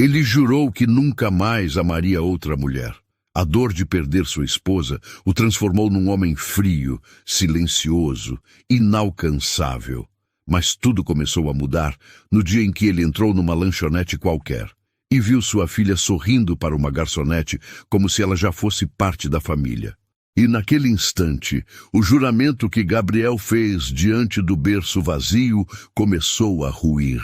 Ele jurou que nunca mais amaria outra mulher. A dor de perder sua esposa o transformou num homem frio, silencioso, inalcançável. Mas tudo começou a mudar no dia em que ele entrou numa lanchonete qualquer e viu sua filha sorrindo para uma garçonete como se ela já fosse parte da família. E naquele instante, o juramento que Gabriel fez diante do berço vazio começou a ruir.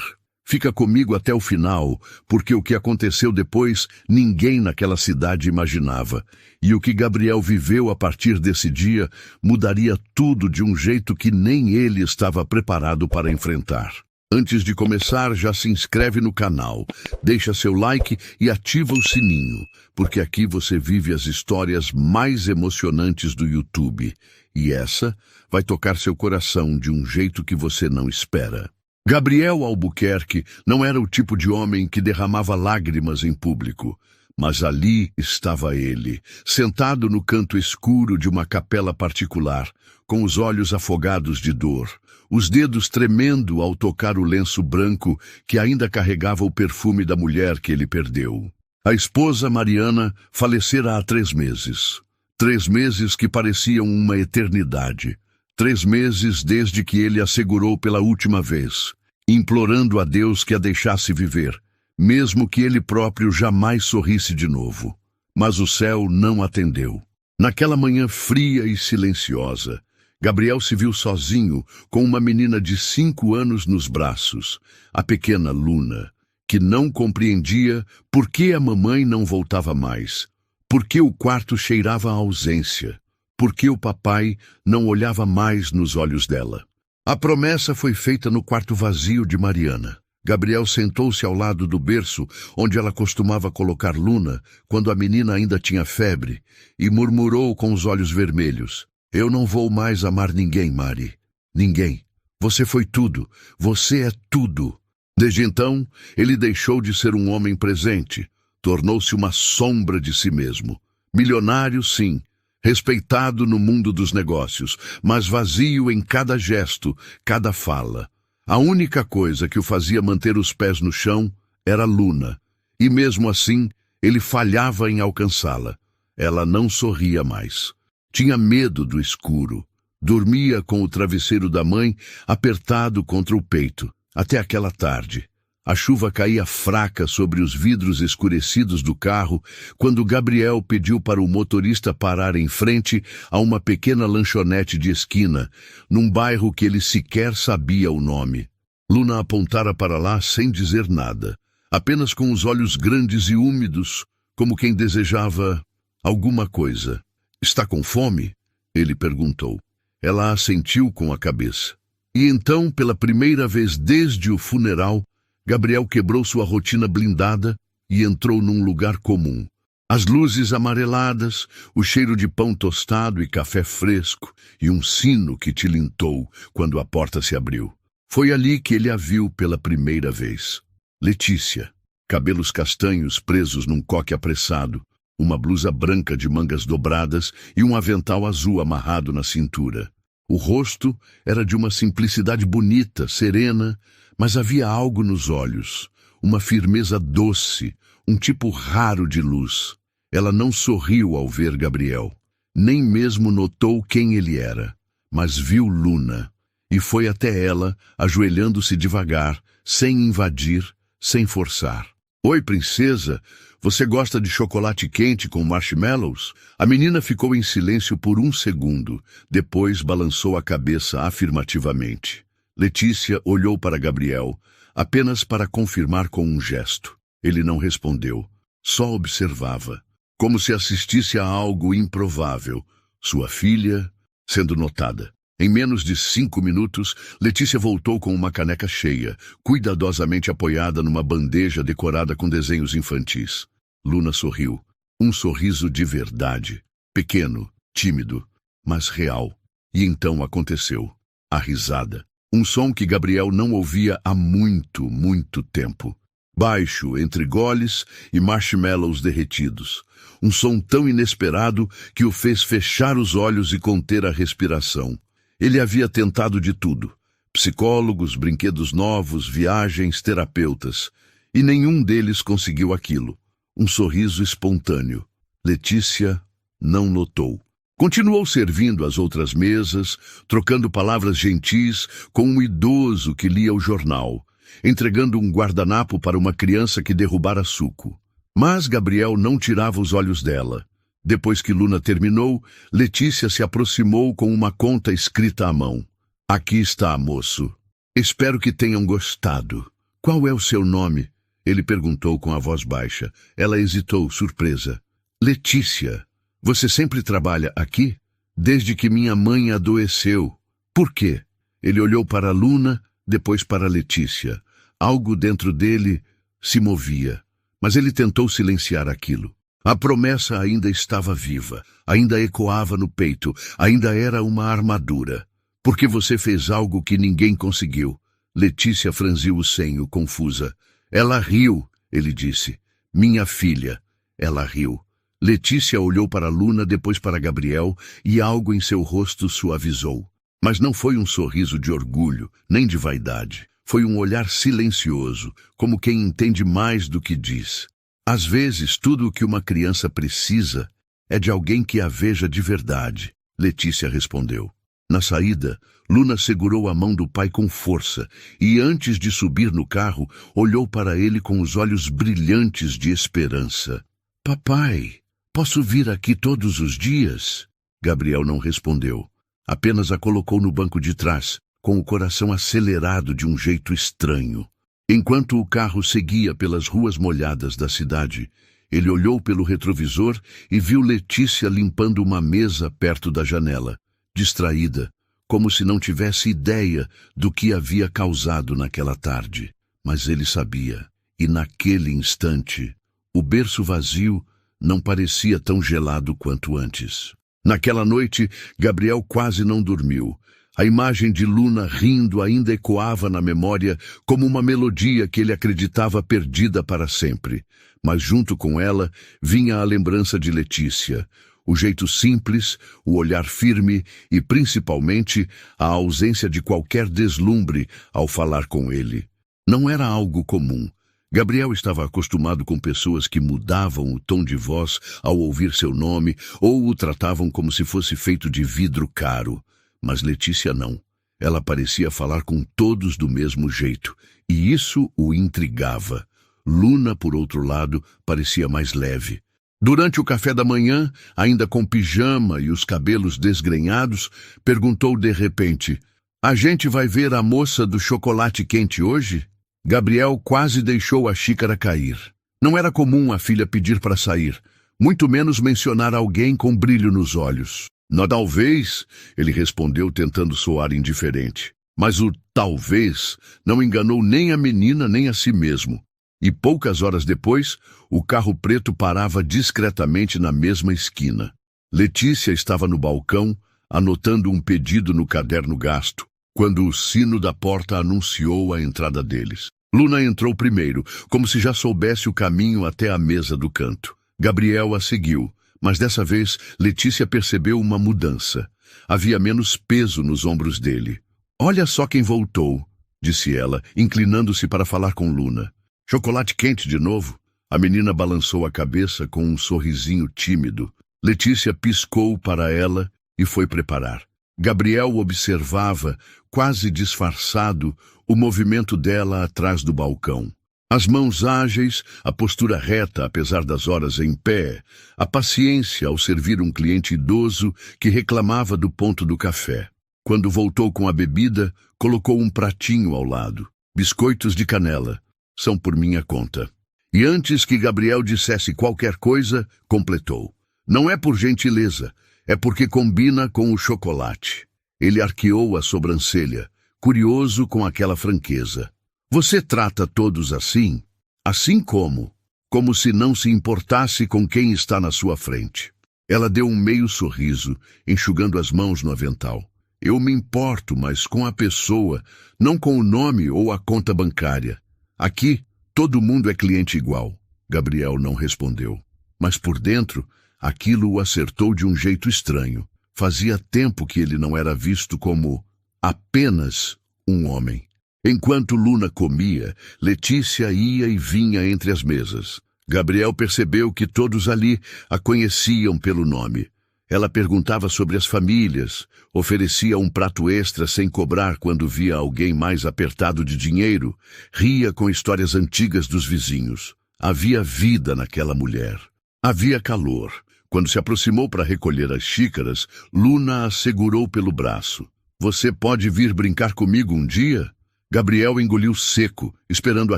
Fica comigo até o final, porque o que aconteceu depois ninguém naquela cidade imaginava. E o que Gabriel viveu a partir desse dia mudaria tudo de um jeito que nem ele estava preparado para enfrentar. Antes de começar, já se inscreve no canal, deixa seu like e ativa o sininho, porque aqui você vive as histórias mais emocionantes do YouTube. E essa vai tocar seu coração de um jeito que você não espera. Gabriel Albuquerque não era o tipo de homem que derramava lágrimas em público, mas ali estava ele, sentado no canto escuro de uma capela particular, com os olhos afogados de dor, os dedos tremendo ao tocar o lenço branco que ainda carregava o perfume da mulher que ele perdeu. A esposa, Mariana, falecera há 3 meses. 3 meses que pareciam uma eternidade. 3 meses desde que ele a segurou pela última vez, implorando a Deus que a deixasse viver, mesmo que ele próprio jamais sorrisse de novo. Mas o céu não atendeu. Naquela manhã fria e silenciosa, Gabriel se viu sozinho com uma menina de 5 anos nos braços, a pequena Luna, que não compreendia por que a mamãe não voltava mais, por que o quarto cheirava a ausência, por que o papai não olhava mais nos olhos dela. A promessa foi feita no quarto vazio de Mariana. Gabriel sentou-se ao lado do berço onde ela costumava colocar Luna quando a menina ainda tinha febre e murmurou com os olhos vermelhos: "Eu não vou mais amar ninguém, Mari. Ninguém. Você foi tudo. Você é tudo." Desde então, ele deixou de ser um homem presente. Tornou-se uma sombra de si mesmo. Milionário, sim. Respeitado no mundo dos negócios, mas vazio em cada gesto, cada fala. A única coisa que o fazia manter os pés no chão era Luna. E mesmo assim, ele falhava em alcançá-la. Ela não sorria mais. Tinha medo do escuro. Dormia com o travesseiro da mãe apertado contra o peito. Até aquela tarde. A chuva caía fraca sobre os vidros escurecidos do carro quando Gabriel pediu para o motorista parar em frente a uma pequena lanchonete de esquina, num bairro que ele sequer sabia o nome. Luna apontara para lá sem dizer nada, apenas com os olhos grandes e úmidos, como quem desejava alguma coisa. "Está com fome?" ele perguntou. Ela assentiu com a cabeça. E então, pela primeira vez desde o funeral, Gabriel quebrou sua rotina blindada e entrou num lugar comum. As luzes amareladas, o cheiro de pão tostado e café fresco, e um sino que tilintou quando a porta se abriu. Foi ali que ele a viu pela primeira vez. Letícia, cabelos castanhos presos num coque apressado, uma blusa branca de mangas dobradas e um avental azul amarrado na cintura. O rosto era de uma simplicidade bonita, serena, mas havia algo nos olhos, uma firmeza doce, um tipo raro de luz. Ela não sorriu ao ver Gabriel, nem mesmo notou quem ele era, mas viu Luna, e foi até ela, ajoelhando-se devagar, sem invadir, sem forçar. "Oi, princesa, você gosta de chocolate quente com marshmallows?" A menina ficou em silêncio por 1 segundo, depois balançou a cabeça afirmativamente. Letícia olhou para Gabriel, apenas para confirmar com um gesto. Ele não respondeu, só observava, como se assistisse a algo improvável, sua filha sendo notada. Em menos de 5 minutos, Letícia voltou com uma caneca cheia, cuidadosamente apoiada numa bandeja decorada com desenhos infantis. Luna sorriu, um sorriso de verdade, pequeno, tímido, mas real. E então aconteceu, a risada. Um som que Gabriel não ouvia há muito, muito tempo. Baixo, entre goles e marshmallows derretidos. Um som tão inesperado que o fez fechar os olhos e conter a respiração. Ele havia tentado de tudo. Psicólogos, brinquedos novos, viagens, terapeutas. E nenhum deles conseguiu aquilo. Um sorriso espontâneo. Letícia não notou. Continuou servindo às outras mesas, trocando palavras gentis com um idoso que lia o jornal, entregando um guardanapo para uma criança que derrubara suco. Mas Gabriel não tirava os olhos dela. Depois que Luna terminou, Letícia se aproximou com uma conta escrita à mão. Aqui está, moço. Espero que tenham gostado. Qual é o seu nome? Ele perguntou com a voz baixa. Ela hesitou, surpresa. Letícia. Você sempre trabalha aqui? Desde que minha mãe adoeceu. Por quê? Ele olhou para Luna, depois para Letícia. Algo dentro dele se movia, mas ele tentou silenciar aquilo. A promessa ainda estava viva, ainda ecoava no peito, ainda era uma armadura. Porque você fez algo que ninguém conseguiu. Letícia franziu o senho, confusa. Ela riu, ele disse. Minha filha. Ela riu. Letícia olhou para Luna, depois para Gabriel, e algo em seu rosto suavizou. Mas não foi um sorriso de orgulho, nem de vaidade. Foi um olhar silencioso, como quem entende mais do que diz. Às vezes, tudo o que uma criança precisa é de alguém que a veja de verdade, Letícia respondeu. Na saída, Luna segurou a mão do pai com força e, antes de subir no carro, olhou para ele com os olhos brilhantes de esperança. Papai, posso vir aqui todos os dias? Gabriel não respondeu. Apenas a colocou no banco de trás, com o coração acelerado de um jeito estranho. Enquanto o carro seguia pelas ruas molhadas da cidade, ele olhou pelo retrovisor e viu Letícia limpando uma mesa perto da janela, distraída, como se não tivesse ideia do que havia causado naquela tarde. Mas ele sabia, e naquele instante, o berço vazio não parecia tão gelado quanto antes. Naquela noite, Gabriel quase não dormiu. A imagem de Luna rindo ainda ecoava na memória como uma melodia que ele acreditava perdida para sempre. Mas junto com ela vinha a lembrança de Letícia, o jeito simples, o olhar firme e, principalmente, a ausência de qualquer deslumbre ao falar com ele. Não era algo comum. Gabriel estava acostumado com pessoas que mudavam o tom de voz ao ouvir seu nome ou o tratavam como se fosse feito de vidro caro. Mas Letícia não. Ela parecia falar com todos do mesmo jeito, e isso o intrigava. Luna, por outro lado, parecia mais leve. Durante o café da manhã, ainda com pijama e os cabelos desgrenhados, perguntou de repente, a gente vai ver a moça do chocolate quente hoje? Gabriel quase deixou a xícara cair. Não era comum a filha pedir para sair, muito menos mencionar alguém com brilho nos olhos. Não, talvez, ele respondeu tentando soar indiferente. Mas o talvez não enganou nem a menina nem a si mesmo. E poucas horas depois, o carro preto parava discretamente na mesma esquina. Letícia estava no balcão, anotando um pedido no caderno gasto, quando o sino da porta anunciou a entrada deles. Luna entrou primeiro, como se já soubesse o caminho até a mesa do canto. Gabriel a seguiu, mas dessa vez Letícia percebeu uma mudança. Havia menos peso nos ombros dele. Olha só quem voltou, disse ela, inclinando-se para falar com Luna. Chocolate quente de novo? A menina balançou a cabeça com um sorrisinho tímido. Letícia piscou para ela e foi preparar. Gabriel observava, quase disfarçado, o movimento dela atrás do balcão. As mãos ágeis, a postura reta apesar das horas em pé, a paciência ao servir um cliente idoso que reclamava do ponto do café. Quando voltou com a bebida, colocou um pratinho ao lado. Biscoitos de canela. São por minha conta. E antes que Gabriel dissesse qualquer coisa, completou. Não é por gentileza, é porque combina com o chocolate. Ele arqueou a sobrancelha, curioso com aquela franqueza. Você trata todos assim? Assim como? Como se não se importasse com quem está na sua frente. Ela deu um meio sorriso, enxugando as mãos no avental. Eu me importo, mas com a pessoa, não com o nome ou a conta bancária. Aqui, todo mundo é cliente igual. Gabriel não respondeu. Mas por dentro, aquilo o acertou de um jeito estranho. Fazia tempo que ele não era visto como apenas um homem. Enquanto Luna comia, Letícia ia e vinha entre as mesas. Gabriel percebeu que todos ali a conheciam pelo nome. Ela perguntava sobre as famílias, oferecia um prato extra sem cobrar quando via alguém mais apertado de dinheiro, ria com histórias antigas dos vizinhos. Havia vida naquela mulher. Havia calor. Quando se aproximou para recolher as xícaras, Luna a segurou pelo braço. "Você pode vir brincar comigo um dia?" Gabriel engoliu seco, esperando a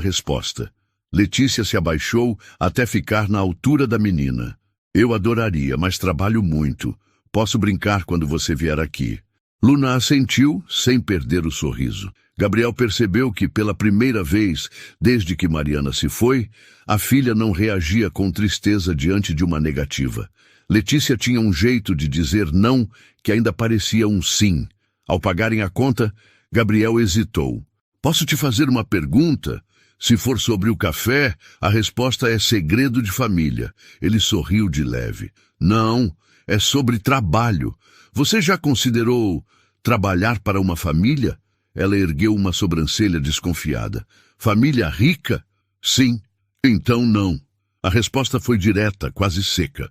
resposta. Letícia se abaixou até ficar na altura da menina. "Eu adoraria, mas trabalho muito. Posso brincar quando você vier aqui." Luna assentiu, sem perder o sorriso. Gabriel percebeu que, pela primeira vez, desde que Mariana se foi, a filha não reagia com tristeza diante de uma negativa. Letícia tinha um jeito de dizer não que ainda parecia um sim. Ao pagarem a conta, Gabriel hesitou. "Posso te fazer uma pergunta? Se for sobre o café, a resposta é segredo de família." Ele sorriu de leve. "Não, é sobre trabalho. Você já considerou trabalhar para uma família?" Ela ergueu uma sobrancelha desconfiada. "Família rica?" "Sim." "Então não." A resposta foi direta, quase seca.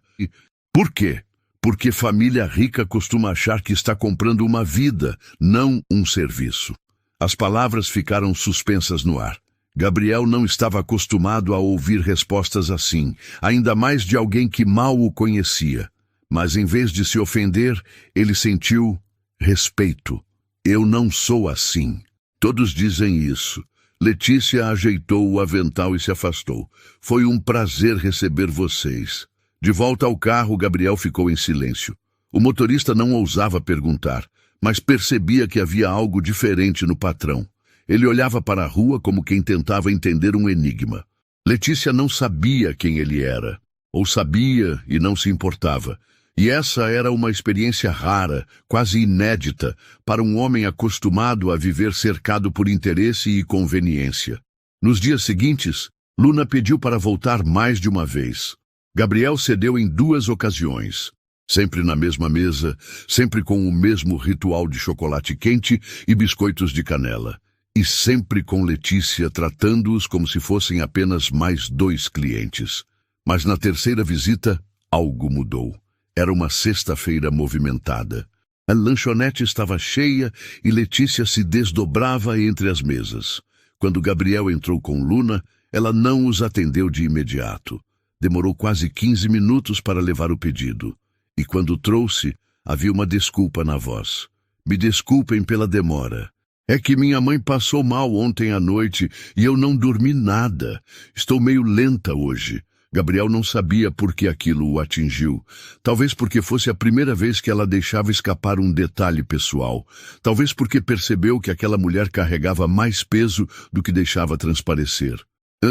"Por quê?" "Porque família rica costuma achar que está comprando uma vida, não um serviço." As palavras ficaram suspensas no ar. Gabriel não estava acostumado a ouvir respostas assim, ainda mais de alguém que mal o conhecia. Mas em vez de se ofender, ele sentiu respeito. "Eu não sou assim." "Todos dizem isso." Letícia ajeitou o avental e se afastou. "Foi um prazer receber vocês." De volta ao carro, Gabriel ficou em silêncio. O motorista não ousava perguntar, mas percebia que havia algo diferente no patrão. Ele olhava para a rua como quem tentava entender um enigma. Letícia não sabia quem ele era, ou sabia e não se importava. E essa era uma experiência rara, quase inédita, para um homem acostumado a viver cercado por interesse e conveniência. Nos dias seguintes, Luna pediu para voltar mais de uma vez. Gabriel cedeu em 2 ocasiões. Sempre na mesma mesa, sempre com o mesmo ritual de chocolate quente e biscoitos de canela. E sempre com Letícia tratando-os como se fossem apenas mais 2 clientes. Mas na terceira visita, algo mudou. Era uma sexta-feira movimentada. A lanchonete estava cheia e Letícia se desdobrava entre as mesas. Quando Gabriel entrou com Luna, ela não os atendeu de imediato. Demorou quase 15 minutos para levar o pedido. E quando trouxe, havia uma desculpa na voz. "Me desculpem pela demora. É que minha mãe passou mal ontem à noite e eu não dormi nada. Estou meio lenta hoje." Gabriel não sabia por que aquilo o atingiu. Talvez porque fosse a primeira vez que ela deixava escapar um detalhe pessoal. Talvez porque percebeu que aquela mulher carregava mais peso do que deixava transparecer.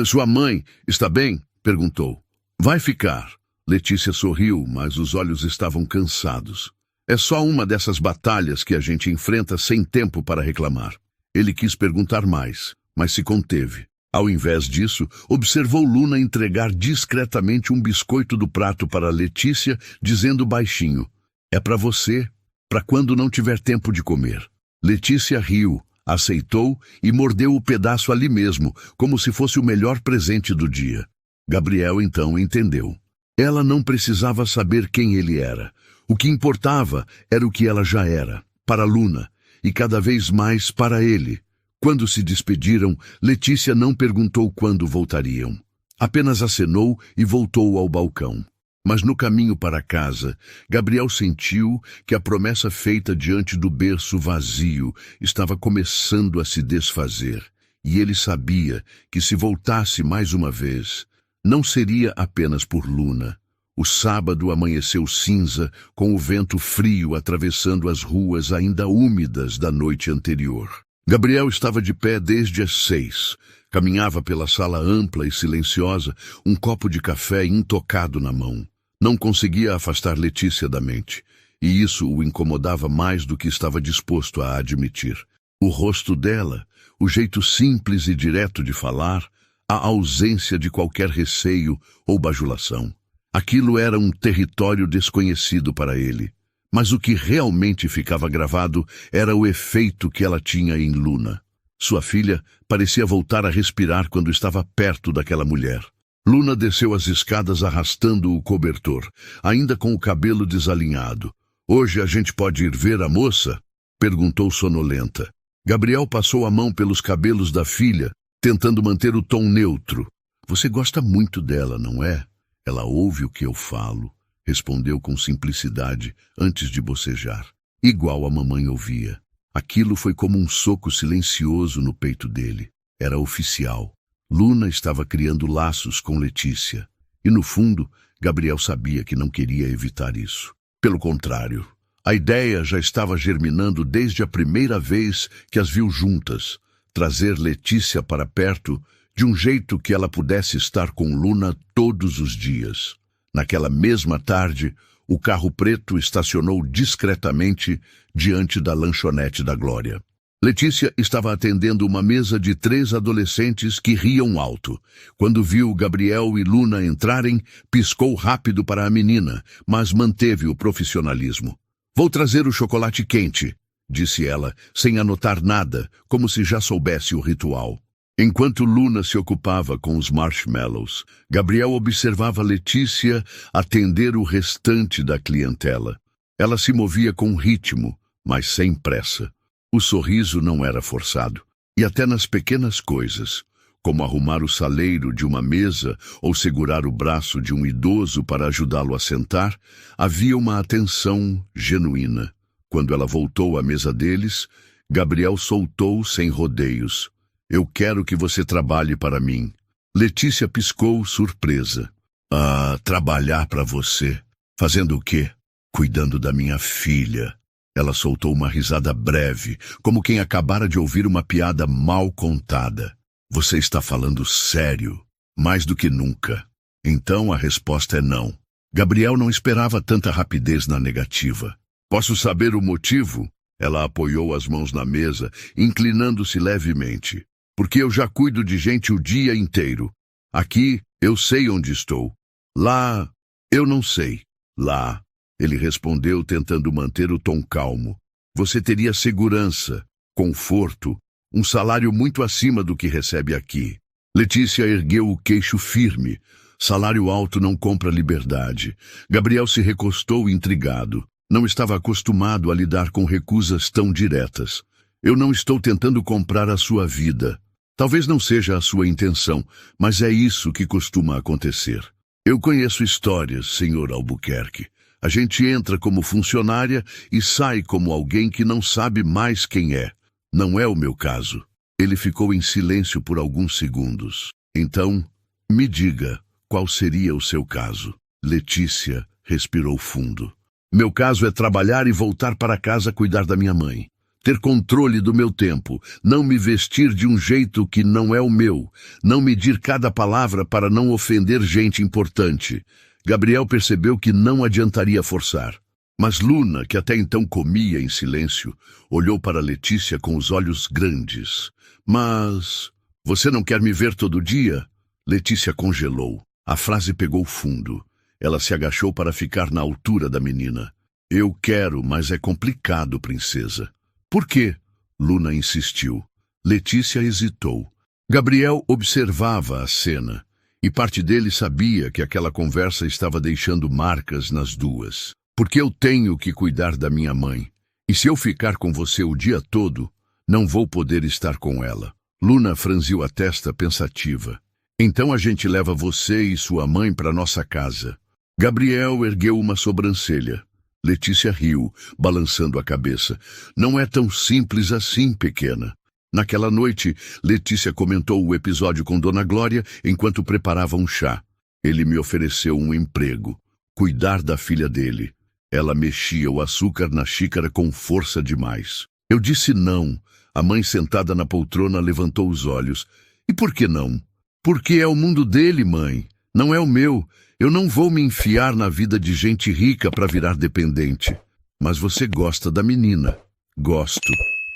"Sua mãe está bem?" perguntou. "Vai ficar." Letícia sorriu, mas os olhos estavam cansados. "É só uma dessas batalhas que a gente enfrenta sem tempo para reclamar." Ele quis perguntar mais, mas se conteve. Ao invés disso, observou Luna entregar discretamente um biscoito do prato para Letícia, dizendo baixinho: "É para você, para quando não tiver tempo de comer." Letícia riu, aceitou e mordeu o pedaço ali mesmo, como se fosse o melhor presente do dia. Gabriel então entendeu. Ela não precisava saber quem ele era. O que importava era o que ela já era, para Luna, e cada vez mais para ele. Quando se despediram, Letícia não perguntou quando voltariam. Apenas acenou e voltou ao balcão. Mas no caminho para casa, Gabriel sentiu que a promessa feita diante do berço vazio estava começando a se desfazer. E ele sabia que se voltasse mais uma vez, não seria apenas por Luna. O sábado amanheceu cinza, com o vento frio atravessando as ruas ainda úmidas da noite anterior. Gabriel estava de pé desde as 6. Caminhava pela sala ampla e silenciosa, um copo de café intocado na mão. Não conseguia afastar Letícia da mente, e isso o incomodava mais do que estava disposto a admitir. O rosto dela, o jeito simples e direto de falar, a ausência de qualquer receio ou bajulação. Aquilo era um território desconhecido para ele. Mas o que realmente ficava gravado era o efeito que ela tinha em Luna. Sua filha parecia voltar a respirar quando estava perto daquela mulher. Luna desceu as escadas arrastando o cobertor, ainda com o cabelo desalinhado. "Hoje a gente pode ir ver a moça?" perguntou sonolenta. Gabriel passou a mão pelos cabelos da filha, tentando manter o tom neutro. "Você gosta muito dela, não é? Ela ouve o que eu falo", respondeu com simplicidade antes de bocejar. Igual a mamãe ouvia. Aquilo foi como um soco silencioso no peito dele. Era oficial. Luna estava criando laços com Letícia. E no fundo, Gabriel sabia que não queria evitar isso. Pelo contrário, a ideia já estava germinando desde a primeira vez que as viu juntas. Trazer Letícia para perto de um jeito que ela pudesse estar com Luna todos os dias. Naquela mesma tarde, o carro preto estacionou discretamente diante da lanchonete da Glória. Letícia estava atendendo uma mesa de 3 adolescentes que riam alto. Quando viu Gabriel e Luna entrarem, piscou rápido para a menina, mas manteve o profissionalismo. "Vou trazer o chocolate quente", disse ela, sem anotar nada, como se já soubesse o ritual. Enquanto Luna se ocupava com os marshmallows, Gabriel observava Letícia atender o restante da clientela. Ela se movia com ritmo, mas sem pressa. O sorriso não era forçado, e até nas pequenas coisas, como arrumar o saleiro de uma mesa ou segurar o braço de um idoso para ajudá-lo a sentar, havia uma atenção genuína. Quando ela voltou à mesa deles, Gabriel soltou sem rodeios. "Eu quero que você trabalhe para mim." Letícia piscou, surpresa. "Ah, trabalhar para você? Fazendo o quê?" "Cuidando da minha filha." Ela soltou uma risada breve, como quem acabara de ouvir uma piada mal contada. "Você está falando sério? Mais do que nunca." Então a resposta é não. Gabriel não esperava tanta rapidez na negativa. "Posso saber o motivo?" Ela apoiou as mãos na mesa, inclinando-se levemente. "Porque eu já cuido de gente o dia inteiro. Aqui, eu sei onde estou. Lá, eu não sei." "Lá," ele respondeu, tentando manter o tom calmo. "Você teria segurança, conforto, um salário muito acima do que recebe aqui." Letícia ergueu o queixo firme. Salário alto não compra liberdade. Gabriel se recostou intrigado. Não estava acostumado a lidar com recusas tão diretas. "Eu não estou tentando comprar a sua vida. Talvez não seja a sua intenção, mas é isso que costuma acontecer. Eu conheço histórias, Sr. Albuquerque. A gente entra como funcionária e sai como alguém que não sabe mais quem é. Não é o meu caso." Ele ficou em silêncio por alguns segundos. "Então, me diga, qual seria o seu caso?" Letícia respirou fundo. "Meu caso é trabalhar e voltar para casa cuidar da minha mãe. Ter controle do meu tempo, não me vestir de um jeito que não é o meu, não medir cada palavra para não ofender gente importante." Gabriel percebeu que não adiantaria forçar. Mas Luna, que até então comia em silêncio, olhou para Letícia com os olhos grandes. "Mas você não quer me ver todo dia?" Letícia congelou. A frase pegou fundo. Ela se agachou para ficar na altura da menina. "Eu quero, mas é complicado, princesa." "Por quê?" Luna insistiu. Letícia hesitou. Gabriel observava a cena, e parte dele sabia que aquela conversa estava deixando marcas nas duas. "Porque eu tenho que cuidar da minha mãe, e se eu ficar com você o dia todo, não vou poder estar com ela." Luna franziu a testa pensativa. "Então a gente leva você e sua mãe para nossa casa." Gabriel ergueu uma sobrancelha. Letícia riu, balançando a cabeça. "Não é tão simples assim, pequena." Naquela noite, Letícia comentou o episódio com Dona Glória enquanto preparava um chá. "Ele me ofereceu um emprego, cuidar da filha dele." Ela mexia o açúcar na xícara com força demais. "Eu disse não." A mãe sentada na poltrona levantou os olhos. "E por que não?" "Porque é o mundo dele, mãe. Não é o meu. Eu não vou me enfiar na vida de gente rica para virar dependente." "Mas você gosta da menina." "Gosto.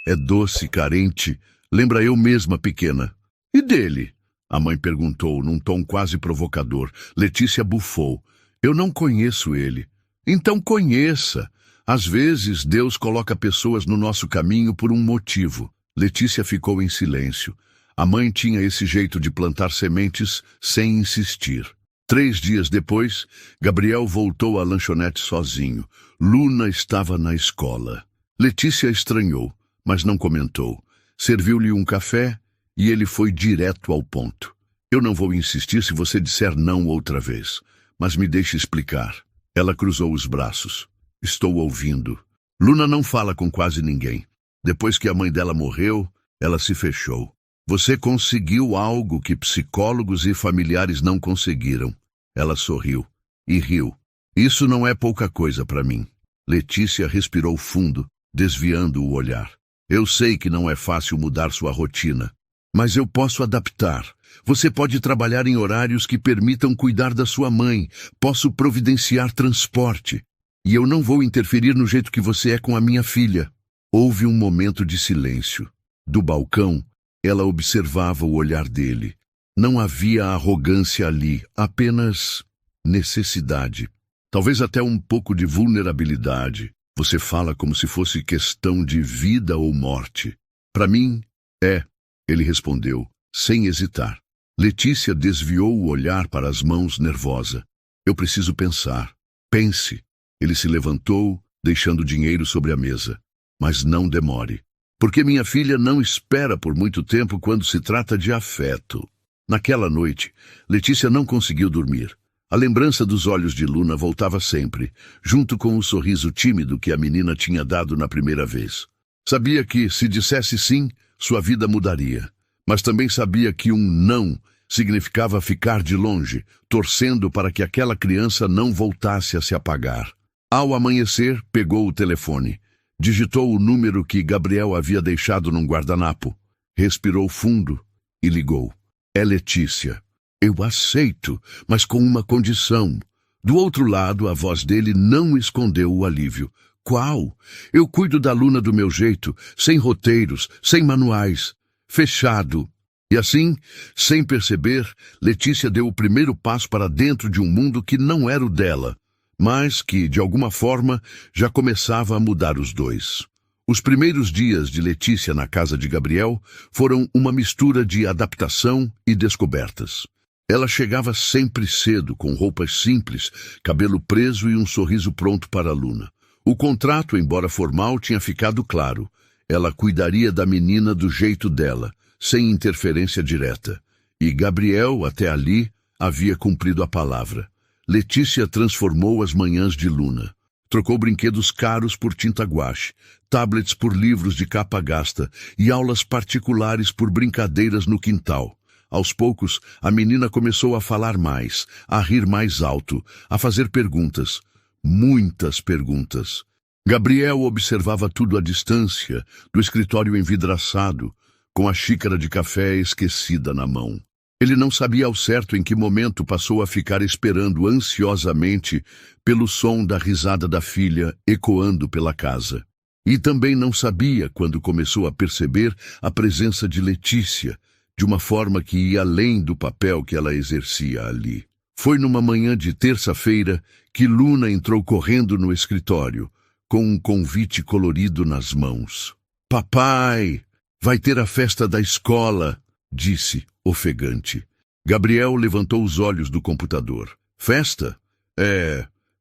É doce, carente. Lembra eu mesma pequena." "E dele?" a mãe perguntou num tom quase provocador. Letícia bufou. "Eu não conheço ele." "Então conheça. Às vezes Deus coloca pessoas no nosso caminho por um motivo." Letícia ficou em silêncio. A mãe tinha esse jeito de plantar sementes sem insistir. 3 dias depois, Gabriel voltou à lanchonete sozinho. Luna estava na escola. Letícia estranhou, mas não comentou. Serviu-lhe um café e ele foi direto ao ponto. Eu não vou insistir se você disser não outra vez, mas me deixe explicar. Ela cruzou os braços. Estou ouvindo. Luna não fala com quase ninguém. Depois que a mãe dela morreu, ela se fechou. Você conseguiu algo que psicólogos e familiares não conseguiram. Ela sorriu e riu. Isso não é pouca coisa para mim. Letícia respirou fundo, desviando o olhar. Eu sei que não é fácil mudar sua rotina, mas eu posso adaptar. Você pode trabalhar em horários que permitam cuidar da sua mãe. Posso providenciar transporte. E eu não vou interferir no jeito que você é com a minha filha. Houve um momento de silêncio. Do balcão, ela observava o olhar dele. Não havia arrogância ali, apenas necessidade. Talvez até um pouco de vulnerabilidade. Você fala como se fosse questão de vida ou morte. Para mim, é, ele respondeu, sem hesitar. Letícia desviou o olhar para as mãos, nervosa. Eu preciso pensar. Pense. Ele se levantou, deixando o dinheiro sobre a mesa. Mas não demore. Porque minha filha não espera por muito tempo quando se trata de afeto. Naquela noite, Letícia não conseguiu dormir. A lembrança dos olhos de Luna voltava sempre, junto com o sorriso tímido que a menina tinha dado na primeira vez. Sabia que, se dissesse sim, sua vida mudaria. Mas também sabia que um não significava ficar de longe, torcendo para que aquela criança não voltasse a se apagar. Ao amanhecer, pegou o telefone. Digitou o número que Gabriel havia deixado num guardanapo. Respirou fundo e ligou. É Letícia. Eu aceito, mas com uma condição. Do outro lado, a voz dele não escondeu o alívio. Qual? Eu cuido da Luna do meu jeito, sem roteiros, sem manuais. Fechado. E assim, sem perceber, Letícia deu o primeiro passo para dentro de um mundo que não era o dela, mas que, de alguma forma, já começava a mudar os dois. Os primeiros dias de Letícia na casa de Gabriel foram uma mistura de adaptação e descobertas. Ela chegava sempre cedo, com roupas simples, cabelo preso e um sorriso pronto para a Luna. O contrato, embora formal, tinha ficado claro. Ela cuidaria da menina do jeito dela, sem interferência direta. E Gabriel, até ali, havia cumprido a palavra. Letícia transformou as manhãs de Luna. Trocou brinquedos caros por tinta guache, tablets por livros de capa gasta e aulas particulares por brincadeiras no quintal. Aos poucos, a menina começou a falar mais, a rir mais alto, a fazer perguntas. Muitas perguntas. Gabriel observava tudo à distância, do escritório envidraçado, com a xícara de café esquecida na mão. Ele não sabia ao certo em que momento passou a ficar esperando ansiosamente pelo som da risada da filha ecoando pela casa. E também não sabia quando começou a perceber a presença de Letícia, de uma forma que ia além do papel que ela exercia ali. Foi numa manhã de terça-feira que Luna entrou correndo no escritório, com um convite colorido nas mãos. Papai, vai ter a festa da escola, disse, ofegante. Gabriel levantou os olhos do computador. Festa?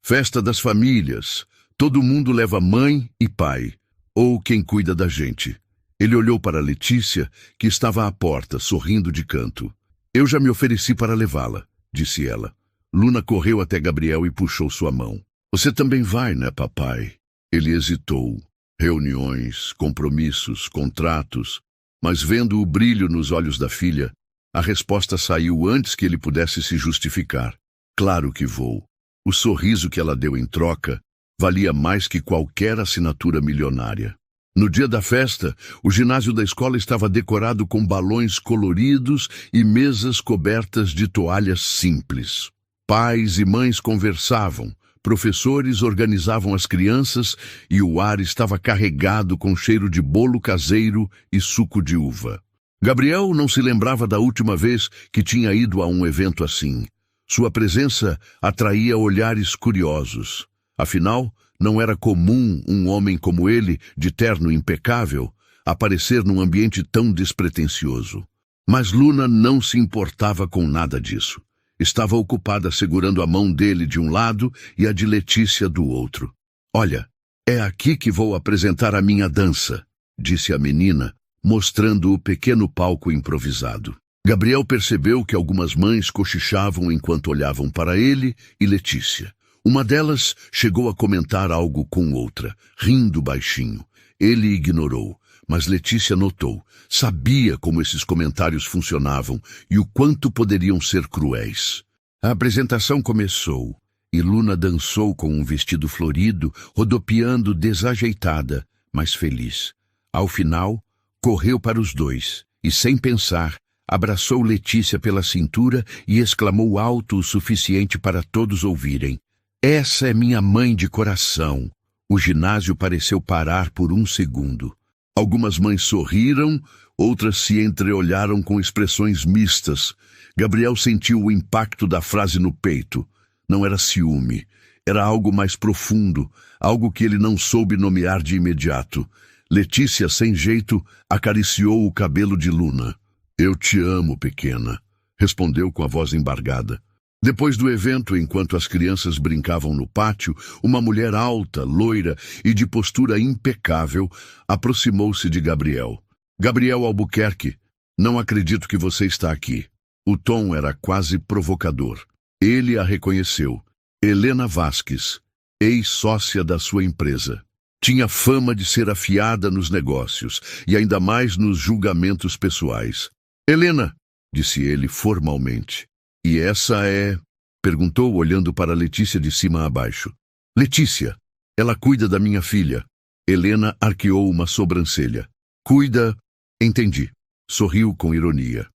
Festa das famílias. Todo mundo leva mãe e pai, ou quem cuida da gente. Ele olhou para Letícia, que estava à porta, sorrindo de canto. Eu já me ofereci para levá-la, disse ela. Luna correu até Gabriel e puxou sua mão. Você também vai, né, papai? Ele hesitou. Reuniões, compromissos, contratos. Mas vendo o brilho nos olhos da filha, a resposta saiu antes que ele pudesse se justificar. Claro que vou. O sorriso que ela deu em troca valia mais que qualquer assinatura milionária. No dia da festa, o ginásio da escola estava decorado com balões coloridos e mesas cobertas de toalhas simples. Pais e mães conversavam, professores organizavam as crianças e o ar estava carregado com cheiro de bolo caseiro e suco de uva. Gabriel não se lembrava da última vez que tinha ido a um evento assim. Sua presença atraía olhares curiosos. Afinal, não era comum um homem como ele, de terno impecável, aparecer num ambiente tão despretensioso. Mas Luna não se importava com nada disso. Estava ocupada segurando a mão dele de um lado e a de Letícia do outro. Olha, é aqui que vou apresentar a minha dança, disse a menina, mostrando o pequeno palco improvisado. Gabriel percebeu que algumas mães cochichavam enquanto olhavam para ele e Letícia. Uma delas chegou a comentar algo com outra, rindo baixinho. Ele ignorou, mas Letícia notou, sabia como esses comentários funcionavam e o quanto poderiam ser cruéis. A apresentação começou e Luna dançou com um vestido florido, rodopiando desajeitada, mas feliz. Ao final, correu para os dois e, sem pensar, abraçou Letícia pela cintura e exclamou alto o suficiente para todos ouvirem. Essa é minha mãe de coração. O ginásio pareceu parar por um segundo. Algumas mães sorriram, outras se entreolharam com expressões mistas. Gabriel sentiu o impacto da frase no peito. Não era ciúme, era algo mais profundo, algo que ele não soube nomear de imediato. Letícia, sem jeito, acariciou o cabelo de Luna. Eu te amo, pequena, respondeu com a voz embargada. Depois do evento, enquanto as crianças brincavam no pátio, uma mulher alta, loira e de postura impecável aproximou-se de Gabriel. Gabriel Albuquerque, não acredito que você está aqui. O tom era quase provocador. Ele a reconheceu. Helena Vasques, ex-sócia da sua empresa. Tinha fama de ser afiada nos negócios e ainda mais nos julgamentos pessoais. Helena, disse ele formalmente. E essa é... perguntou olhando para Letícia de cima a baixo. Letícia, ela cuida da minha filha. Helena arqueou uma sobrancelha. Cuida... Entendi. Sorriu com ironia.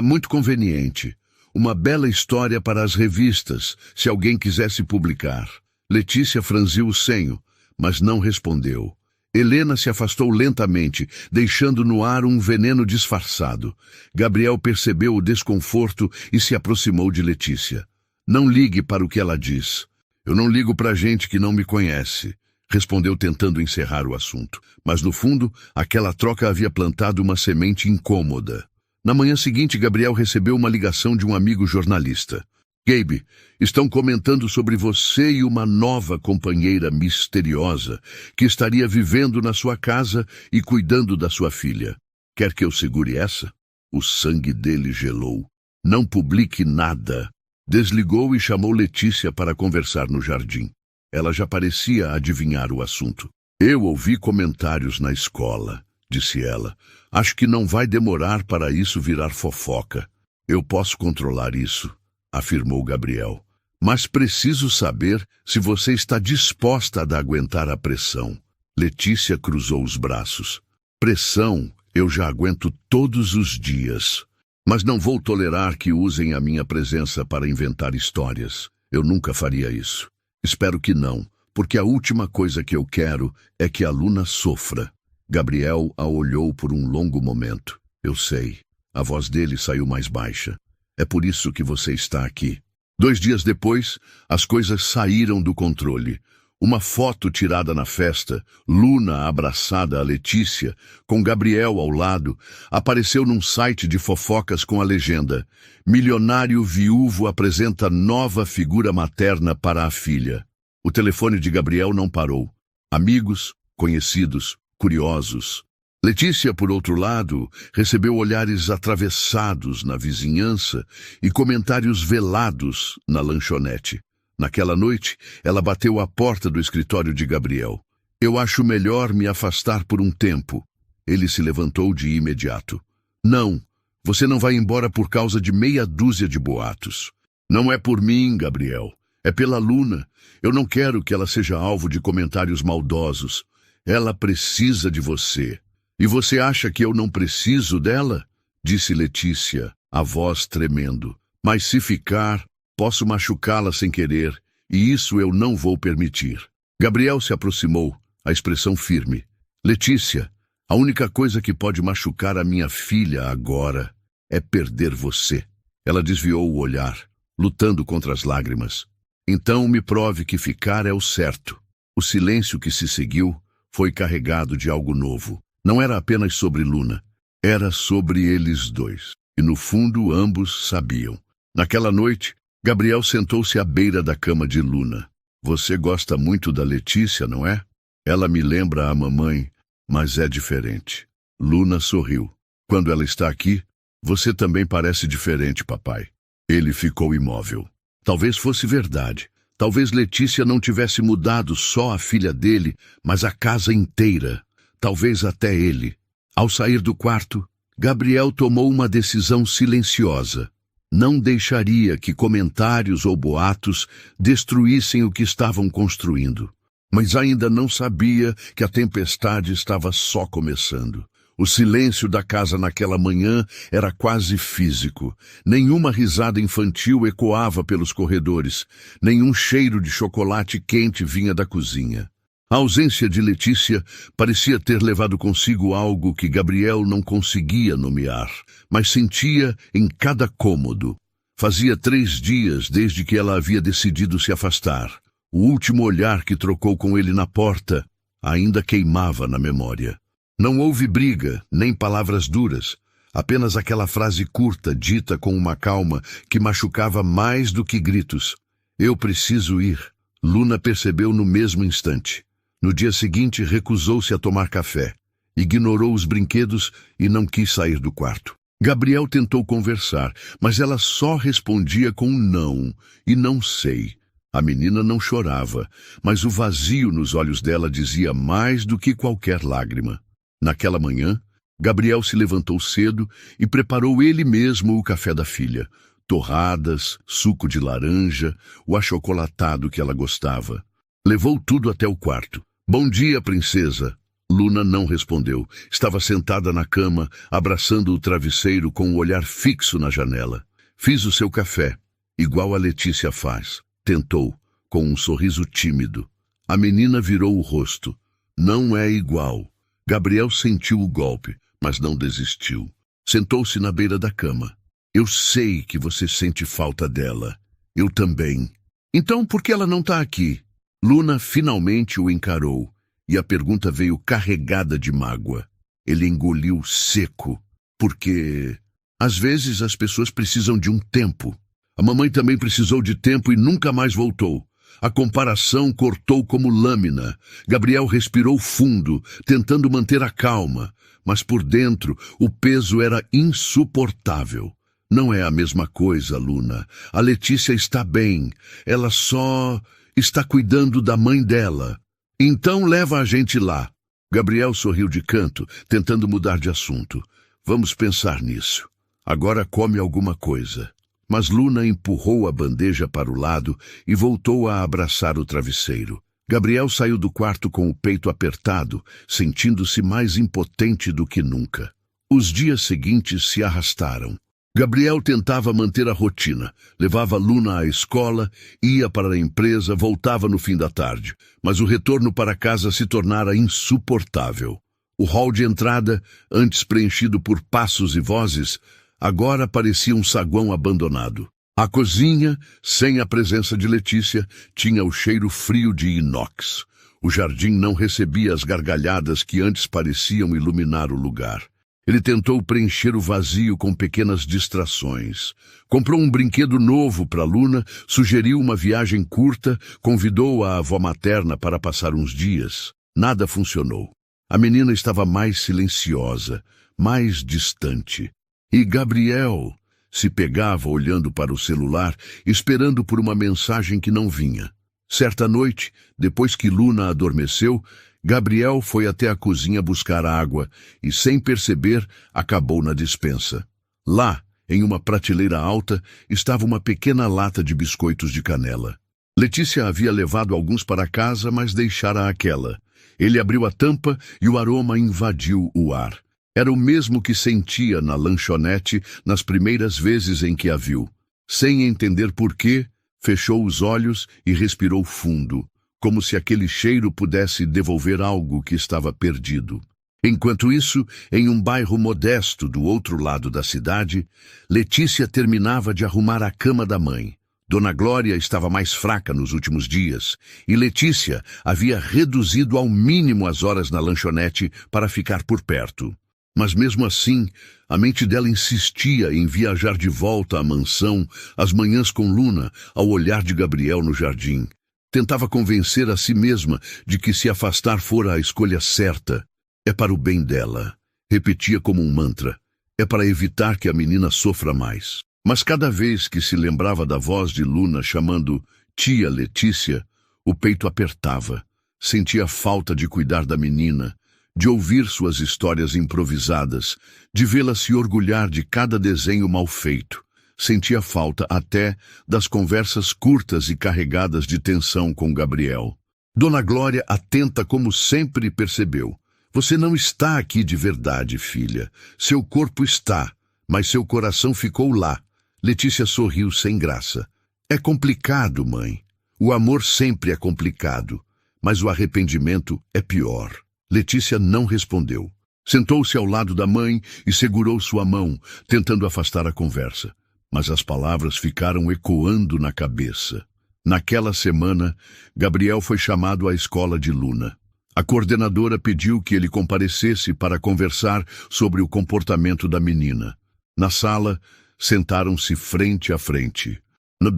Muito conveniente. Uma bela história para as revistas, se alguém quisesse publicar. Letícia franziu o senho, mas não respondeu. Helena se afastou lentamente, deixando no ar um veneno disfarçado. Gabriel percebeu o desconforto e se aproximou de Letícia. Não ligue para o que ela diz. Eu não ligo para gente que não me conhece, respondeu tentando encerrar o assunto. Mas no fundo, aquela troca havia plantado uma semente incômoda. Na manhã seguinte, Gabriel recebeu uma ligação de um amigo jornalista. Gabe, estão comentando sobre você e uma nova companheira misteriosa que estaria vivendo na sua casa e cuidando da sua filha. Quer que eu segure essa? O sangue dele gelou. Não publique nada. Desligou e chamou Letícia para conversar no jardim. Ela já parecia adivinhar o assunto. Eu ouvi comentários na escola, disse ela. Acho que não vai demorar para isso virar fofoca. Eu posso controlar isso, afirmou Gabriel. Mas preciso saber se você está disposta a aguentar a pressão. Letícia cruzou os braços. Pressão eu já aguento todos os dias. Mas não vou tolerar que usem a minha presença para inventar histórias. Eu nunca faria isso. Espero que não, porque a última coisa que eu quero é que a Luna sofra. Gabriel a olhou por um longo momento. Eu sei. A voz dele saiu mais baixa. É por isso que você está aqui. 2 dias depois, as coisas saíram do controle. Uma foto tirada na festa, Luna abraçada a Letícia, com Gabriel ao lado, apareceu num site de fofocas com a legenda: Milionário viúvo apresenta nova figura materna para a filha. O telefone de Gabriel não parou. Amigos, conhecidos, curiosos. Letícia, por outro lado, recebeu olhares atravessados na vizinhança e comentários velados na lanchonete. Naquela noite, ela bateu à porta do escritório de Gabriel. Eu acho melhor me afastar por um tempo. Ele se levantou de imediato. Não, você não vai embora por causa de meia dúzia de boatos. Não é por mim, Gabriel. É pela Luna. Eu não quero que ela seja alvo de comentários maldosos. Ela precisa de você. E você acha que eu não preciso dela? Disse Letícia, a voz tremendo. Mas se ficar, posso machucá-la sem querer, e isso eu não vou permitir. Gabriel se aproximou, a expressão firme. Letícia, a única coisa que pode machucar a minha filha agora é perder você. Ela desviou o olhar, lutando contra as lágrimas. Então me prove que ficar é o certo. O silêncio que se seguiu foi carregado de algo novo. Não era apenas sobre Luna, era sobre eles dois. E no fundo ambos sabiam. Naquela noite, Gabriel sentou-se à beira da cama de Luna. Você gosta muito da Letícia, não é? Ela me lembra a mamãe, mas é diferente. Luna sorriu. Quando ela está aqui, você também parece diferente, papai. Ele ficou imóvel. Talvez fosse verdade. Talvez Letícia não tivesse mudado só a filha dele, mas a casa inteira. Talvez até ele. Ao sair do quarto, Gabriel tomou uma decisão silenciosa. Não deixaria que comentários ou boatos destruíssem o que estavam construindo. Mas ainda não sabia que a tempestade estava só começando. O silêncio da casa naquela manhã era quase físico. Nenhuma risada infantil ecoava pelos corredores. Nenhum cheiro de chocolate quente vinha da cozinha. A ausência de Letícia parecia ter levado consigo algo que Gabriel não conseguia nomear, mas sentia em cada cômodo. Fazia 3 dias desde que ela havia decidido se afastar. O último olhar que trocou com ele na porta ainda queimava na memória. Não houve briga, nem palavras duras, apenas aquela frase curta, dita com uma calma que machucava mais do que gritos. Eu preciso ir. Luna percebeu no mesmo instante. No dia seguinte, recusou-se a tomar café. Ignorou os brinquedos e não quis sair do quarto. Gabriel tentou conversar, mas ela só respondia com um não e não sei. A menina não chorava, mas o vazio nos olhos dela dizia mais do que qualquer lágrima. Naquela manhã, Gabriel se levantou cedo e preparou ele mesmo o café da filha. Torradas, suco de laranja, o achocolatado que ela gostava. Levou tudo até o quarto. Bom dia, princesa. Luna não respondeu. Estava sentada na cama, abraçando o travesseiro com o olhar fixo na janela. Fiz o seu café, igual a Letícia faz. Tentou, com um sorriso tímido. A menina virou o rosto. Não é igual. Gabriel sentiu o golpe, mas não desistiu. Sentou-se na beira da cama. Eu sei que você sente falta dela. Eu também. Então por que ela não está aqui? Luna finalmente o encarou, e a pergunta veio carregada de mágoa. Ele engoliu seco, porque às vezes as pessoas precisam de um tempo. A mamãe também precisou de tempo e nunca mais voltou. A comparação cortou como lâmina. Gabriel respirou fundo, tentando manter a calma, mas por dentro o peso era insuportável. Não é a mesma coisa, Luna. A Letícia está bem. Ela só está cuidando da mãe dela. Então leva a gente lá. Gabriel sorriu de canto, tentando mudar de assunto. Vamos pensar nisso. Agora come alguma coisa. Mas Luna empurrou a bandeja para o lado e voltou a abraçar o travesseiro. Gabriel saiu do quarto com o peito apertado, sentindo-se mais impotente do que nunca. Os dias seguintes se arrastaram. Gabriel tentava manter a rotina. Levava Luna à escola, ia para a empresa, voltava no fim da tarde. Mas o retorno para casa se tornara insuportável. O hall de entrada, antes preenchido por passos e vozes, agora parecia um saguão abandonado. A cozinha, sem a presença de Letícia, tinha o cheiro frio de inox. O jardim não recebia as gargalhadas que antes pareciam iluminar o lugar. Ele tentou preencher o vazio com pequenas distrações. Comprou um brinquedo novo para Luna, sugeriu uma viagem curta, convidou a avó materna para passar uns dias. Nada funcionou. A menina estava mais silenciosa, mais distante. E Gabriel se pegava olhando para o celular, esperando por uma mensagem que não vinha. Certa noite, depois que Luna adormeceu, Gabriel foi até a cozinha buscar água e, sem perceber, acabou na despensa. Lá, em uma prateleira alta, estava uma pequena lata de biscoitos de canela. Letícia havia levado alguns para casa, mas deixara aquela. Ele abriu a tampa e o aroma invadiu o ar. Era o mesmo que sentia na lanchonete nas primeiras vezes em que a viu. Sem entender porquê, fechou os olhos e respirou fundo, como se aquele cheiro pudesse devolver algo que estava perdido. Enquanto isso, em um bairro modesto do outro lado da cidade, Letícia terminava de arrumar a cama da mãe. Dona Glória estava mais fraca nos últimos dias e Letícia havia reduzido ao mínimo as horas na lanchonete para ficar por perto. Mas mesmo assim, a mente dela insistia em viajar de volta à mansão às manhãs com Luna, ao olhar de Gabriel no jardim. Tentava convencer a si mesma de que se afastar fora a escolha certa. É para o bem dela. Repetia como um mantra. É para evitar que a menina sofra mais. Mas cada vez que se lembrava da voz de Luna chamando tia Letícia, o peito apertava. Sentia falta de cuidar da menina, de ouvir suas histórias improvisadas, de vê-la se orgulhar de cada desenho mal feito. Sentia falta até das conversas curtas e carregadas de tensão com Gabriel. Dona Glória, atenta como sempre, percebeu. Você não está aqui de verdade, filha. Seu corpo está, mas seu coração ficou lá. Letícia sorriu sem graça. É complicado, mãe. O amor sempre é complicado, mas o arrependimento é pior. Letícia não respondeu. Sentou-se ao lado da mãe e segurou sua mão, tentando afastar a conversa. Mas as palavras ficaram ecoando na cabeça. Naquela semana, Gabriel foi chamado à escola de Luna. A coordenadora pediu que ele comparecesse para conversar sobre o comportamento da menina. Na sala, sentaram-se frente a frente.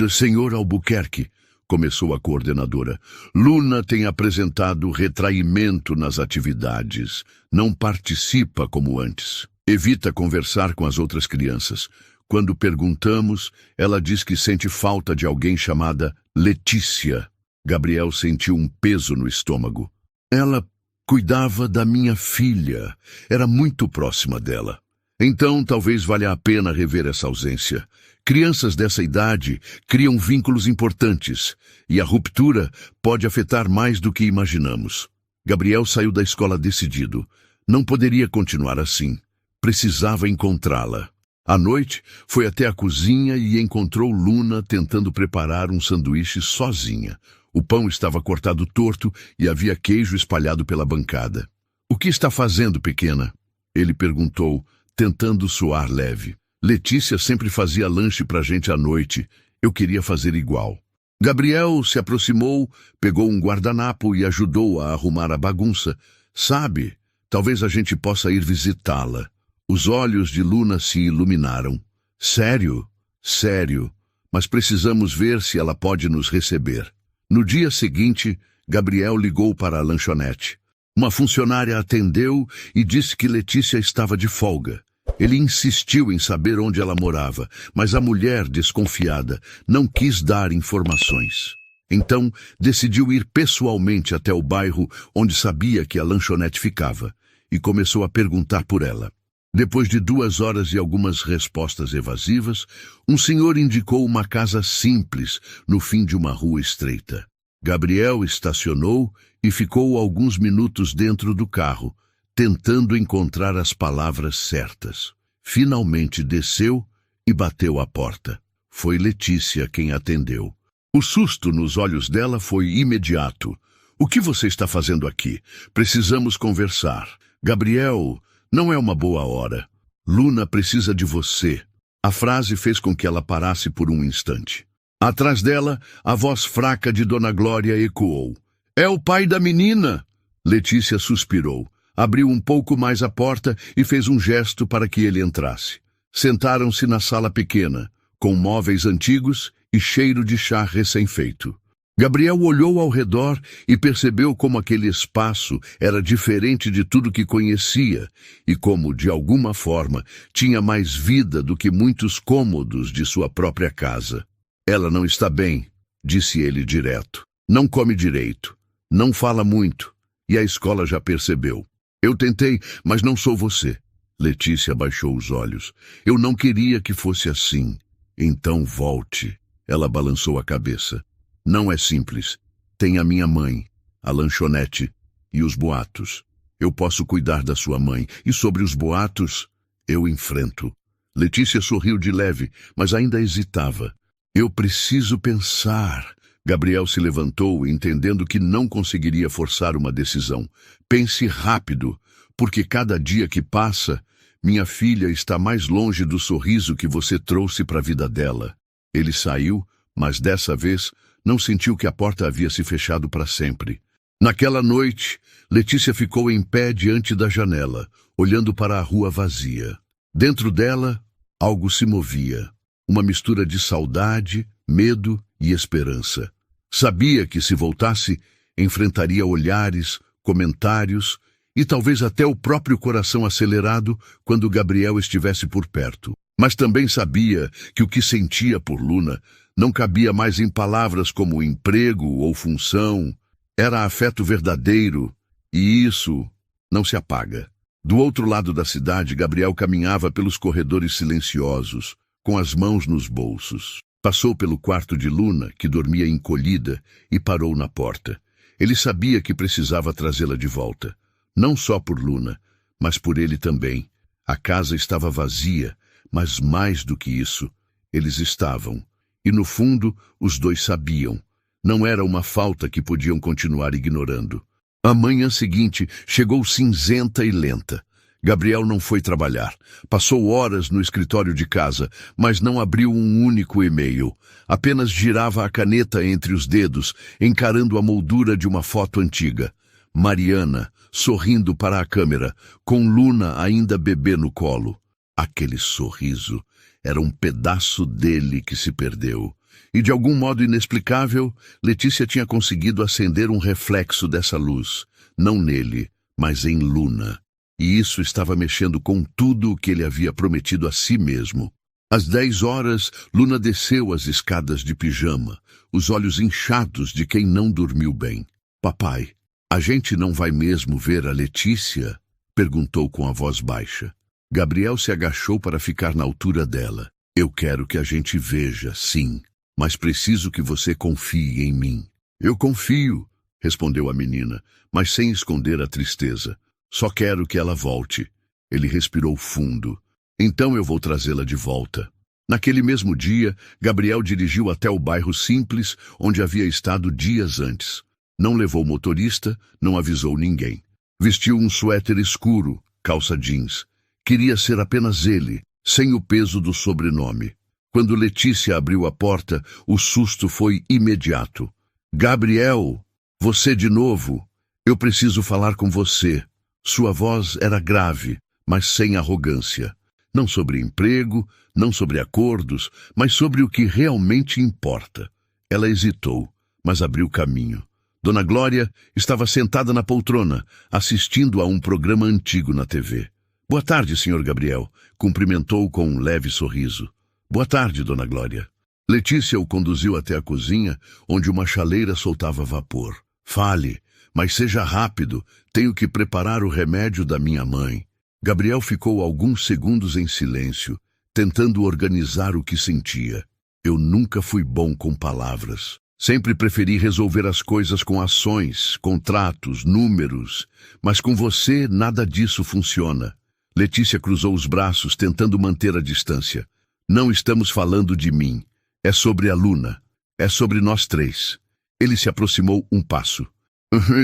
Senhor Albuquerque, começou a coordenadora, Luna tem apresentado retraimento nas atividades. Não participa como antes. Evita conversar com as outras crianças. Quando perguntamos, ela diz que sente falta de alguém chamada Letícia. Gabriel sentiu um peso no estômago. Ela cuidava da minha filha. Era muito próxima dela. Então, talvez valha a pena rever essa ausência. Crianças dessa idade criam vínculos importantes, e a ruptura pode afetar mais do que imaginamos. Gabriel saiu da escola decidido. Não poderia continuar assim. Precisava encontrá-la. À noite, foi até a cozinha e encontrou Luna tentando preparar um sanduíche sozinha. O pão estava cortado torto e havia queijo espalhado pela bancada. O que está fazendo, pequena? Ele perguntou, tentando soar leve. Letícia sempre fazia lanche pra gente à noite. Eu queria fazer igual. Gabriel se aproximou, pegou um guardanapo e ajudou a arrumar a bagunça. Sabe, talvez a gente possa ir visitá-la. Os olhos de Luna se iluminaram. Sério? Sério. Mas precisamos ver se ela pode nos receber. No dia seguinte, Gabriel ligou para a lanchonete. Uma funcionária atendeu e disse que Letícia estava de folga. Ele insistiu em saber onde ela morava, mas a mulher, desconfiada, não quis dar informações. Então, decidiu ir pessoalmente até o bairro onde sabia que a lanchonete ficava e começou a perguntar por ela. Depois de 2 horas e algumas respostas evasivas, um senhor indicou uma casa simples no fim de uma rua estreita. Gabriel estacionou e ficou alguns minutos dentro do carro, tentando encontrar as palavras certas. Finalmente desceu e bateu à porta. Foi Letícia quem atendeu. O susto nos olhos dela foi imediato. O que você está fazendo aqui? Precisamos conversar. Gabriel, não é uma boa hora. Luna precisa de você. A frase fez com que ela parasse por um instante. Atrás dela, a voz fraca de Dona Glória ecoou. É o pai da menina! Letícia suspirou. Abriu um pouco mais a porta e fez um gesto para que ele entrasse. Sentaram-se na sala pequena, com móveis antigos e cheiro de chá recém-feito. Gabriel olhou ao redor e percebeu como aquele espaço era diferente de tudo que conhecia e como, de alguma forma, tinha mais vida do que muitos cômodos de sua própria casa. Ela não está bem, disse ele direto. Não come direito, não fala muito, e a escola já percebeu. Eu tentei, mas não sou você. Letícia baixou os olhos. Eu não queria que fosse assim. Então volte. Ela balançou a cabeça. Não é simples. Tem a minha mãe, a lanchonete e os boatos. Eu posso cuidar da sua mãe. E sobre os boatos, eu enfrento. Letícia sorriu de leve, mas ainda hesitava. Eu preciso pensar. Gabriel se levantou, entendendo que não conseguiria forçar uma decisão. Pense rápido, porque cada dia que passa, minha filha está mais longe do sorriso que você trouxe para a vida dela. Ele saiu, mas dessa vez não sentiu que a porta havia se fechado para sempre. Naquela noite, Letícia ficou em pé diante da janela, olhando para a rua vazia. Dentro dela, algo se movia, uma mistura de saudade, medo e esperança. Sabia que, se voltasse, enfrentaria olhares, comentários e talvez até o próprio coração acelerado quando Gabriel estivesse por perto. Mas também sabia que o que sentia por Luna não cabia mais em palavras como emprego ou função. Era afeto verdadeiro, e isso não se apaga. Do outro lado da cidade, Gabriel caminhava pelos corredores silenciosos, com as mãos nos bolsos. Passou pelo quarto de Luna, que dormia encolhida, e parou na porta. Ele sabia que precisava trazê-la de volta. Não só por Luna, mas por ele também. A casa estava vazia, mas mais do que isso, eles estavam. E no fundo, os dois sabiam. Não era uma falta que podiam continuar ignorando. A manhã seguinte chegou cinzenta e lenta. Gabriel não foi trabalhar. Passou horas no escritório de casa, mas não abriu um único e-mail. Apenas girava a caneta entre os dedos, encarando a moldura de uma foto antiga. Mariana, sorrindo para a câmera, com Luna ainda bebê no colo. Aquele sorriso era um pedaço dele que se perdeu. E de algum modo inexplicável, Letícia tinha conseguido acender um reflexo dessa luz, não nele, mas em Luna. E isso estava mexendo com tudo o que ele havia prometido a si mesmo. Às 10 horas, Luna desceu as escadas de pijama, os olhos inchados de quem não dormiu bem. "Papai, a gente não vai mesmo ver a Letícia?" perguntou com a voz baixa. Gabriel se agachou para ficar na altura dela. "Eu quero que a gente veja, sim. Mas preciso que você confie em mim." "Eu confio", respondeu a menina, mas sem esconder a tristeza. "Só quero que ela volte." Ele respirou fundo. "Então eu vou trazê-la de volta." Naquele mesmo dia, Gabriel dirigiu até o bairro simples, onde havia estado dias antes. Não levou motorista, não avisou ninguém. Vestiu um suéter escuro, calça jeans. Queria ser apenas ele, sem o peso do sobrenome. Quando Letícia abriu a porta, o susto foi imediato. "Gabriel, você de novo? Eu preciso falar com você." Sua voz era grave, mas sem arrogância. Não sobre emprego, não sobre acordos, mas sobre o que realmente importa. Ela hesitou, mas abriu caminho. Dona Glória estava sentada na poltrona, assistindo a um programa antigo na TV. "Boa tarde, Sr. Gabriel", cumprimentou com um leve sorriso. "Boa tarde, Dona Glória." Letícia o conduziu até a cozinha, onde uma chaleira soltava vapor. "Fale, mas seja rápido, tenho que preparar o remédio da minha mãe." Gabriel ficou alguns segundos em silêncio, tentando organizar o que sentia. "Eu nunca fui bom com palavras. Sempre preferi resolver as coisas com ações, contratos, números. Mas com você, nada disso funciona." Letícia cruzou os braços, tentando manter a distância. "Não estamos falando de mim. É sobre a Luna. É sobre nós três." Ele se aproximou um passo.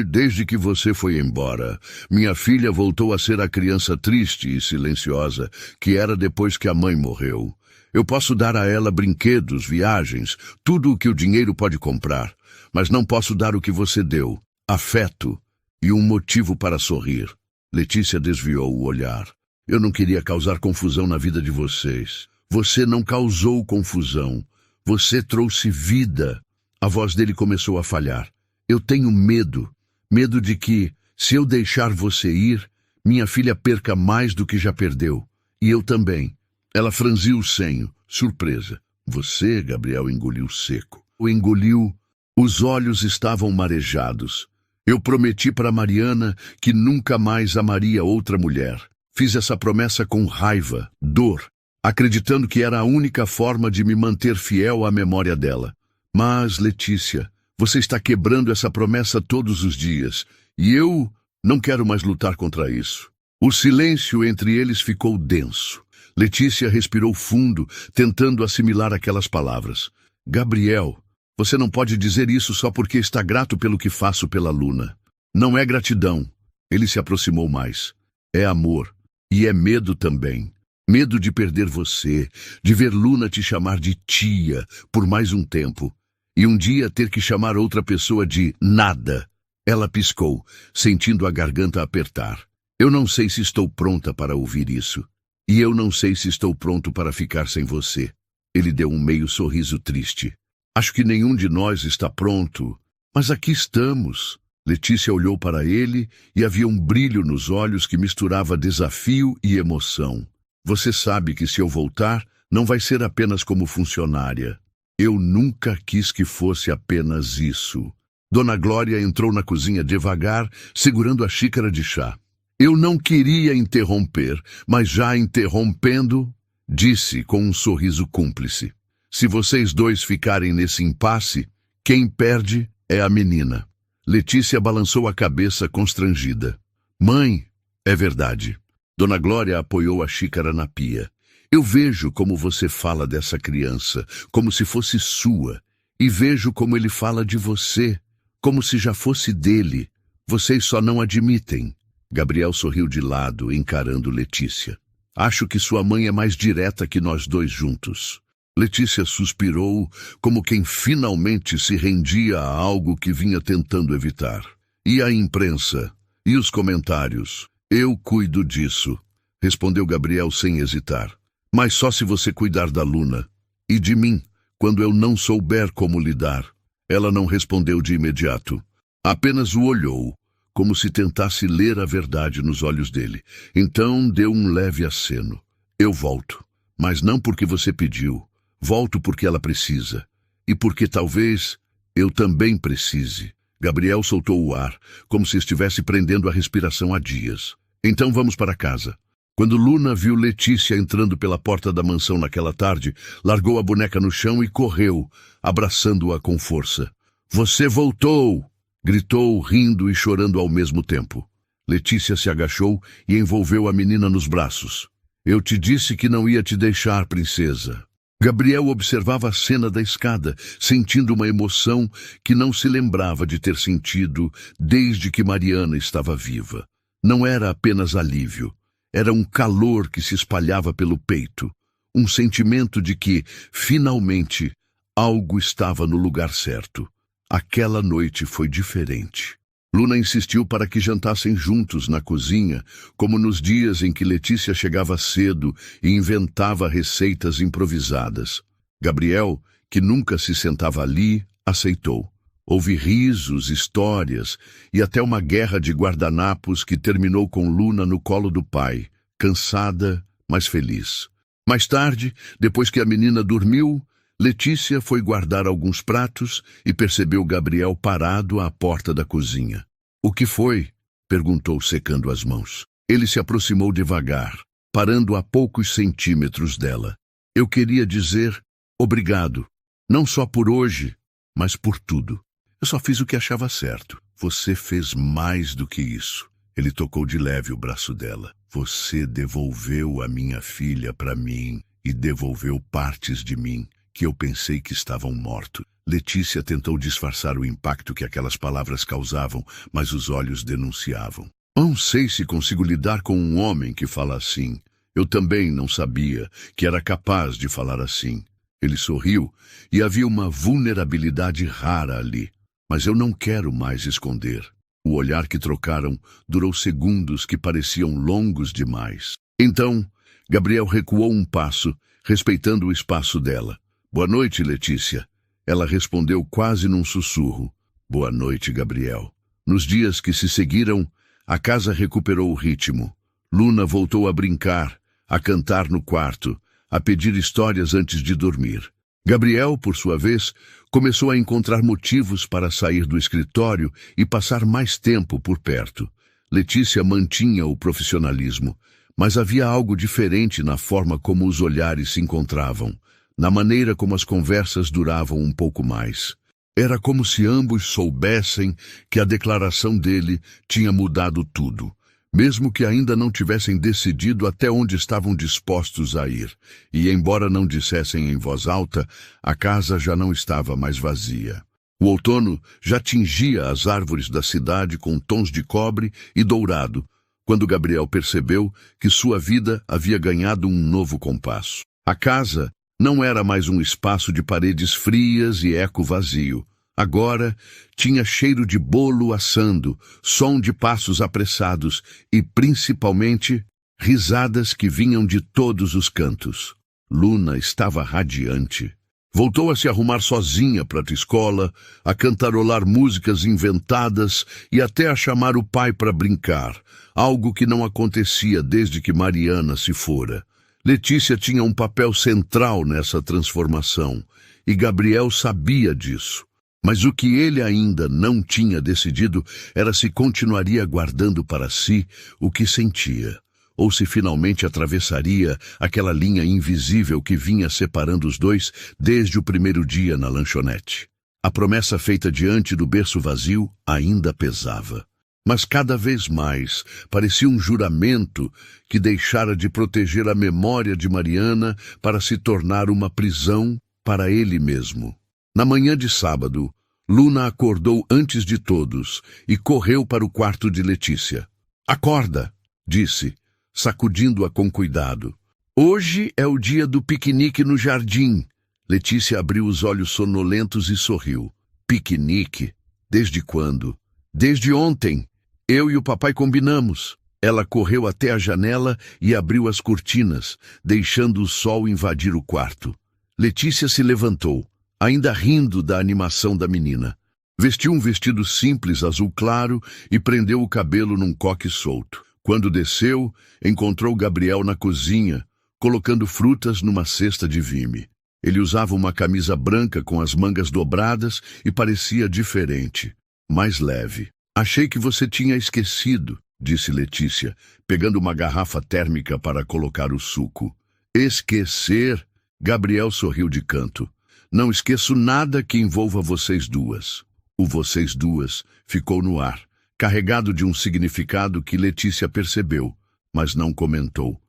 "Desde que você foi embora, minha filha voltou a ser a criança triste e silenciosa que era depois que a mãe morreu. Eu posso dar a ela brinquedos, viagens, tudo o que o dinheiro pode comprar, mas não posso dar o que você deu, afeto e um motivo para sorrir." Letícia desviou o olhar. "Eu não queria causar confusão na vida de vocês." "Você não causou confusão. Você trouxe vida." A voz dele começou a falhar. "Eu tenho medo. Medo de que, se eu deixar você ir, minha filha perca mais do que já perdeu. E eu também." Ela franziu o senho, surpresa. "Você", Gabriel engoliu seco. O engoliu. Os olhos estavam marejados. "Eu prometi para Mariana que nunca mais amaria outra mulher. Fiz essa promessa com raiva, dor, acreditando que era a única forma de me manter fiel à memória dela. Mas, Letícia, você está quebrando essa promessa todos os dias, e eu não quero mais lutar contra isso." O silêncio entre eles ficou denso. Letícia respirou fundo, tentando assimilar aquelas palavras. "Gabriel, você não pode dizer isso só porque está grato pelo que faço pela Luna. Não é gratidão." Ele se aproximou mais. "É amor. E é medo também." Medo de perder você, de ver Luna te chamar de tia por mais um tempo, e um dia ter que chamar outra pessoa de nada. Ela piscou, sentindo a garganta apertar. Eu não sei se estou pronta para ouvir isso. E eu não sei se estou pronto para ficar sem você. Ele deu um meio sorriso triste. Acho que nenhum de nós está pronto, mas aqui estamos. Letícia olhou para ele e havia um brilho nos olhos que misturava desafio e emoção. Você sabe que se eu voltar, não vai ser apenas como funcionária. Eu nunca quis que fosse apenas isso. Dona Glória entrou na cozinha devagar, segurando a xícara de chá. Eu não queria interromper, mas já interrompendo, disse com um sorriso cúmplice. Se vocês dois ficarem nesse impasse, quem perde é a menina. Letícia balançou a cabeça constrangida. Mãe, é verdade. Dona Glória apoiou a xícara na pia. Eu vejo como você fala dessa criança, como se fosse sua, e vejo como ele fala de você, como se já fosse dele. Vocês só não admitem. Gabriel sorriu de lado, encarando Letícia. Acho que sua mãe é mais direta que nós dois juntos. Letícia suspirou, como quem finalmente se rendia a algo que vinha tentando evitar. E a imprensa? E os comentários? Eu cuido disso, respondeu Gabriel sem hesitar. Mas só se você cuidar da Luna. E de mim, quando eu não souber como lidar. Ela não respondeu de imediato. Apenas o olhou, como se tentasse ler a verdade nos olhos dele. Então deu um leve aceno. Eu volto, mas não porque você pediu. Volto porque ela precisa. E porque talvez eu também precise. Gabriel soltou o ar, como se estivesse prendendo a respiração há dias. Então vamos para casa. Quando Luna viu Letícia entrando pela porta da mansão naquela tarde, largou a boneca no chão e correu, abraçando-a com força. Você voltou! Gritou, rindo e chorando ao mesmo tempo. Letícia se agachou e envolveu a menina nos braços. Eu te disse que não ia te deixar, princesa. Gabriel observava a cena da escada, sentindo uma emoção que não se lembrava de ter sentido desde que Mariana estava viva. Não era apenas alívio, era um calor que se espalhava pelo peito, um sentimento de que, finalmente, algo estava no lugar certo. Aquela noite foi diferente. Luna insistiu para que jantassem juntos na cozinha, como nos dias em que Letícia chegava cedo e inventava receitas improvisadas. Gabriel, que nunca se sentava ali, aceitou. Houve risos, histórias e até uma guerra de guardanapos que terminou com Luna no colo do pai, cansada, mas feliz. Mais tarde, depois que a menina dormiu, Letícia foi guardar alguns pratos e percebeu Gabriel parado à porta da cozinha. O que foi? Perguntou, secando as mãos. Ele se aproximou devagar, parando a poucos centímetros dela. Eu queria dizer obrigado, não só por hoje, mas por tudo. Eu só fiz o que achava certo. Você fez mais do que isso. Ele tocou de leve o braço dela. Você devolveu a minha filha para mim e devolveu partes de mim que eu pensei que estavam mortos. Letícia tentou disfarçar o impacto que aquelas palavras causavam, mas os olhos denunciavam. Não sei se consigo lidar com um homem que fala assim. Eu também não sabia que era capaz de falar assim. Ele sorriu e havia uma vulnerabilidade rara ali. Mas eu não quero mais esconder. O olhar que trocaram durou segundos que pareciam longos demais. Então, Gabriel recuou um passo, respeitando o espaço dela. Boa noite, Letícia. Ela respondeu quase num sussurro. Boa noite, Gabriel. Nos dias que se seguiram, a casa recuperou o ritmo. Luna voltou a brincar, a cantar no quarto, a pedir histórias antes de dormir. Gabriel, por sua vez, começou a encontrar motivos para sair do escritório e passar mais tempo por perto. Letícia mantinha o profissionalismo, mas havia algo diferente na forma como os olhares se encontravam, na maneira como as conversas duravam um pouco mais. Era como se ambos soubessem que a declaração dele tinha mudado tudo, mesmo que ainda não tivessem decidido até onde estavam dispostos a ir. E, embora não dissessem em voz alta, a casa já não estava mais vazia. O outono já tingia as árvores da cidade com tons de cobre e dourado, quando Gabriel percebeu que sua vida havia ganhado um novo compasso. A casa não era mais um espaço de paredes frias e eco vazio. Agora tinha cheiro de bolo assando, som de passos apressados e, principalmente, risadas que vinham de todos os cantos. Luna estava radiante. Voltou a se arrumar sozinha para a escola, a cantarolar músicas inventadas e até a chamar o pai para brincar, algo que não acontecia desde que Mariana se fora. Letícia tinha um papel central nessa transformação, e Gabriel sabia disso. Mas o que ele ainda não tinha decidido era se continuaria guardando para si o que sentia, ou se finalmente atravessaria aquela linha invisível que vinha separando os dois desde o primeiro dia na lanchonete. A promessa feita diante do berço vazio ainda pesava, mas cada vez mais parecia um juramento que deixara de proteger a memória de Mariana para se tornar uma prisão para ele mesmo. Na manhã de sábado, Luna acordou antes de todos e correu para o quarto de Letícia. "Acorda", disse, sacudindo-a com cuidado. "Hoje é o dia do piquenique no jardim." Letícia abriu os olhos sonolentos e sorriu. "Piquenique? Desde quando?" "Desde ontem. Eu e o papai combinamos." Ela correu até a janela e abriu as cortinas, deixando o sol invadir o quarto. Letícia se levantou, ainda rindo da animação da menina. Vestiu um vestido simples azul claro e prendeu o cabelo num coque solto. Quando desceu, encontrou Gabriel na cozinha, colocando frutas numa cesta de vime. Ele usava uma camisa branca com as mangas dobradas e parecia diferente, mais leve. "Achei que você tinha esquecido", disse Letícia, pegando uma garrafa térmica para colocar o suco. "Esquecer?" Gabriel sorriu de canto. "Não esqueço nada que envolva vocês duas." O "vocês duas" ficou no ar, carregado de um significado que Letícia percebeu, mas não comentou.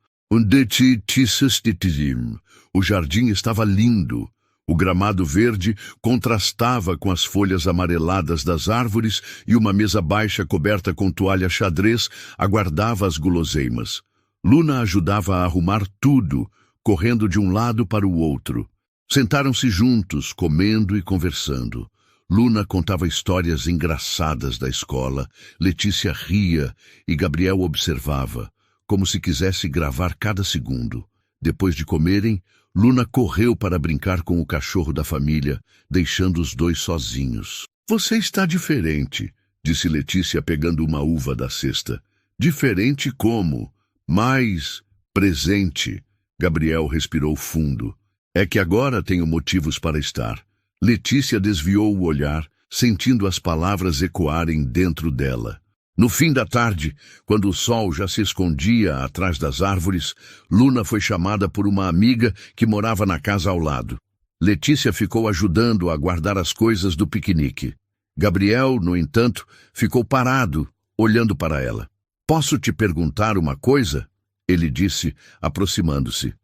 O jardim estava lindo. O gramado verde contrastava com as folhas amareladas das árvores e uma mesa baixa coberta com toalha xadrez aguardava as guloseimas. Luna ajudava a arrumar tudo, correndo de um lado para o outro. Sentaram-se juntos, comendo e conversando. Luna contava histórias engraçadas da escola, Letícia ria e Gabriel observava, como se quisesse gravar cada segundo. Depois de comerem, Luna correu para brincar com o cachorro da família, deixando os dois sozinhos. "Você está diferente", disse Letícia pegando uma uva da cesta. "Diferente como? Mais presente." Gabriel respirou fundo. "É que agora tenho motivos para estar." Letícia desviou o olhar, sentindo as palavras ecoarem dentro dela. No fim da tarde, quando o sol já se escondia atrás das árvores, Luna foi chamada por uma amiga que morava na casa ao lado. Letícia ficou ajudando a guardar as coisas do piquenique. Gabriel, no entanto, ficou parado, olhando para ela. "Posso te perguntar uma coisa?" ele disse, aproximando-se.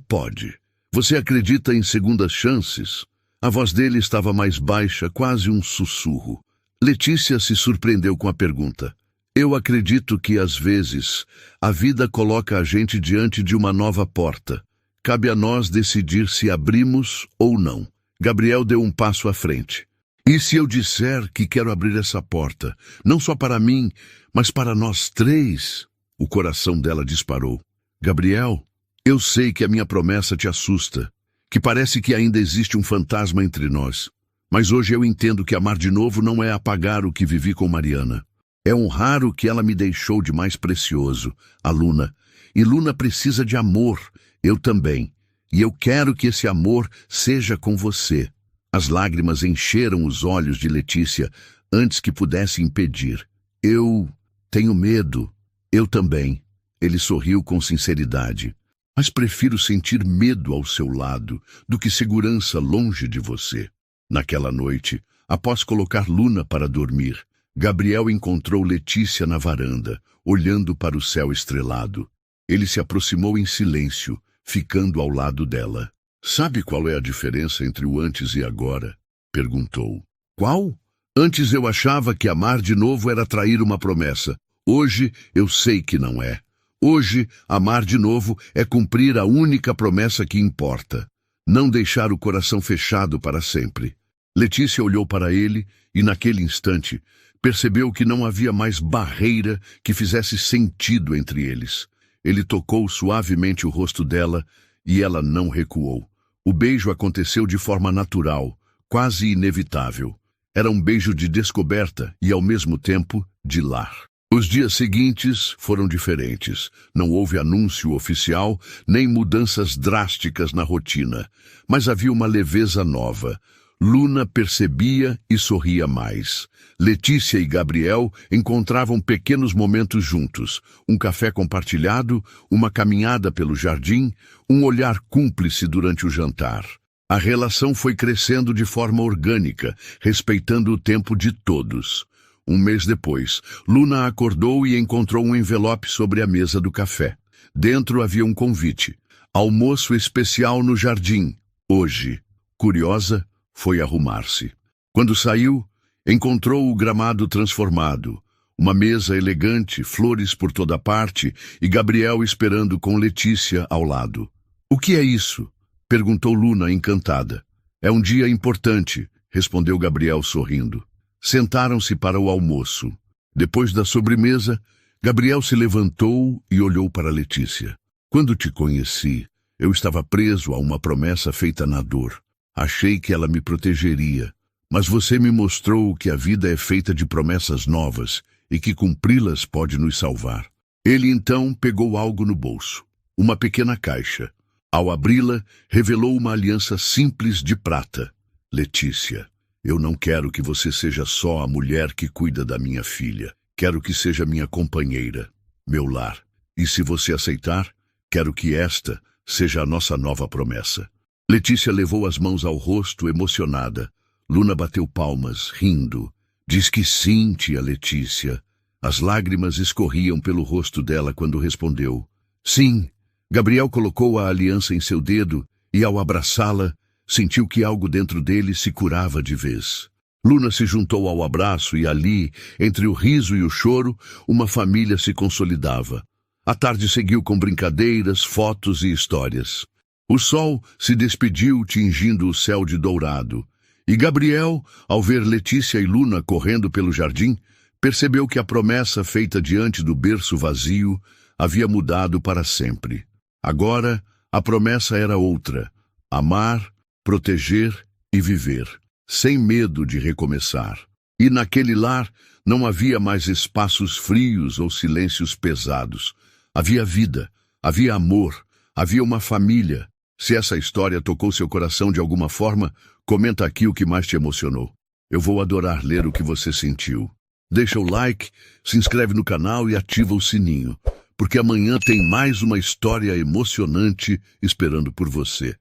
Pode. Você acredita em segundas chances?" A voz dele estava mais baixa, quase um sussurro. Letícia se surpreendeu com a pergunta. "Eu acredito que, às vezes, a vida coloca a gente diante de uma nova porta. Cabe a nós decidir se abrimos ou não." Gabriel deu um passo à frente. "E se eu disser que quero abrir essa porta, não só para mim, mas para nós três?" O coração dela disparou. "Gabriel, eu sei que a minha promessa te assusta, que parece que ainda existe um fantasma entre nós. Mas hoje eu entendo que amar de novo não é apagar o que vivi com Mariana. É honrar o que ela me deixou de mais precioso, a Luna. E Luna precisa de amor, eu também. E eu quero que esse amor seja com você." As lágrimas encheram os olhos de Letícia antes que pudesse impedir. "Eu tenho medo." "Eu também." Ele sorriu com sinceridade. "Mas prefiro sentir medo ao seu lado do que segurança longe de você." Naquela noite, após colocar Luna para dormir, Gabriel encontrou Letícia na varanda, olhando para o céu estrelado. Ele se aproximou em silêncio, ficando ao lado dela. "Sabe qual é a diferença entre o antes e agora?" perguntou. "Qual?" "Antes eu achava que amar de novo era trair uma promessa. Hoje eu sei que não é. Hoje, amar de novo é cumprir a única promessa que importa. Não deixar o coração fechado para sempre. Letícia olhou para ele e, naquele instante, percebeu que não havia mais barreira que fizesse sentido entre eles. Ele tocou suavemente o rosto dela e ela não recuou. O beijo aconteceu de forma natural, quase inevitável. Era um beijo de descoberta e, ao mesmo tempo, de lar. Os dias seguintes foram diferentes. Não houve anúncio oficial, nem mudanças drásticas na rotina. Mas havia uma leveza nova. Luna percebia e sorria mais. Letícia e Gabriel encontravam pequenos momentos juntos. Um café compartilhado, uma caminhada pelo jardim, um olhar cúmplice durante o jantar. A relação foi crescendo de forma orgânica, respeitando o tempo de todos. Um mês depois, Luna acordou e encontrou um envelope sobre a mesa do café. Dentro havia um convite. Almoço especial no jardim, hoje. Curiosa, foi arrumar-se. Quando saiu, encontrou o gramado transformado, uma mesa elegante, flores por toda parte e Gabriel esperando com Letícia ao lado. "O que é isso?" perguntou Luna, encantada. "É um dia importante", respondeu Gabriel sorrindo. Sentaram-se para o almoço. Depois da sobremesa, Gabriel se levantou e olhou para Letícia. "Quando te conheci, eu estava preso a uma promessa feita na dor. Achei que ela me protegeria, mas você me mostrou que a vida é feita de promessas novas e que cumpri-las pode nos salvar." Ele então pegou algo no bolso, uma pequena caixa. Ao abri-la, revelou uma aliança simples de prata. "Letícia, eu não quero que você seja só a mulher que cuida da minha filha. Quero que seja minha companheira, meu lar. E se você aceitar, quero que esta seja a nossa nova promessa." Letícia levou as mãos ao rosto, emocionada. Luna bateu palmas, rindo. "Diz que sim, tia Letícia." As lágrimas escorriam pelo rosto dela quando respondeu. "Sim." Gabriel colocou a aliança em seu dedo e, ao abraçá-la, sentiu que algo dentro dele se curava de vez. Luna se juntou ao abraço e ali, entre o riso e o choro, uma família se consolidava. A tarde seguiu com brincadeiras, fotos e histórias. O sol se despediu tingindo o céu de dourado. E Gabriel, ao ver Letícia e Luna correndo pelo jardim, percebeu que a promessa feita diante do berço vazio havia mudado para sempre. Agora, a promessa era outra: amar, proteger e viver, sem medo de recomeçar. E naquele lar não havia mais espaços frios ou silêncios pesados. Havia vida, havia amor, havia uma família. Se essa história tocou seu coração de alguma forma, comenta aqui o que mais te emocionou. Eu vou adorar ler o que você sentiu. Deixa o like, se inscreve no canal e ativa o sininho, porque amanhã tem mais uma história emocionante esperando por você.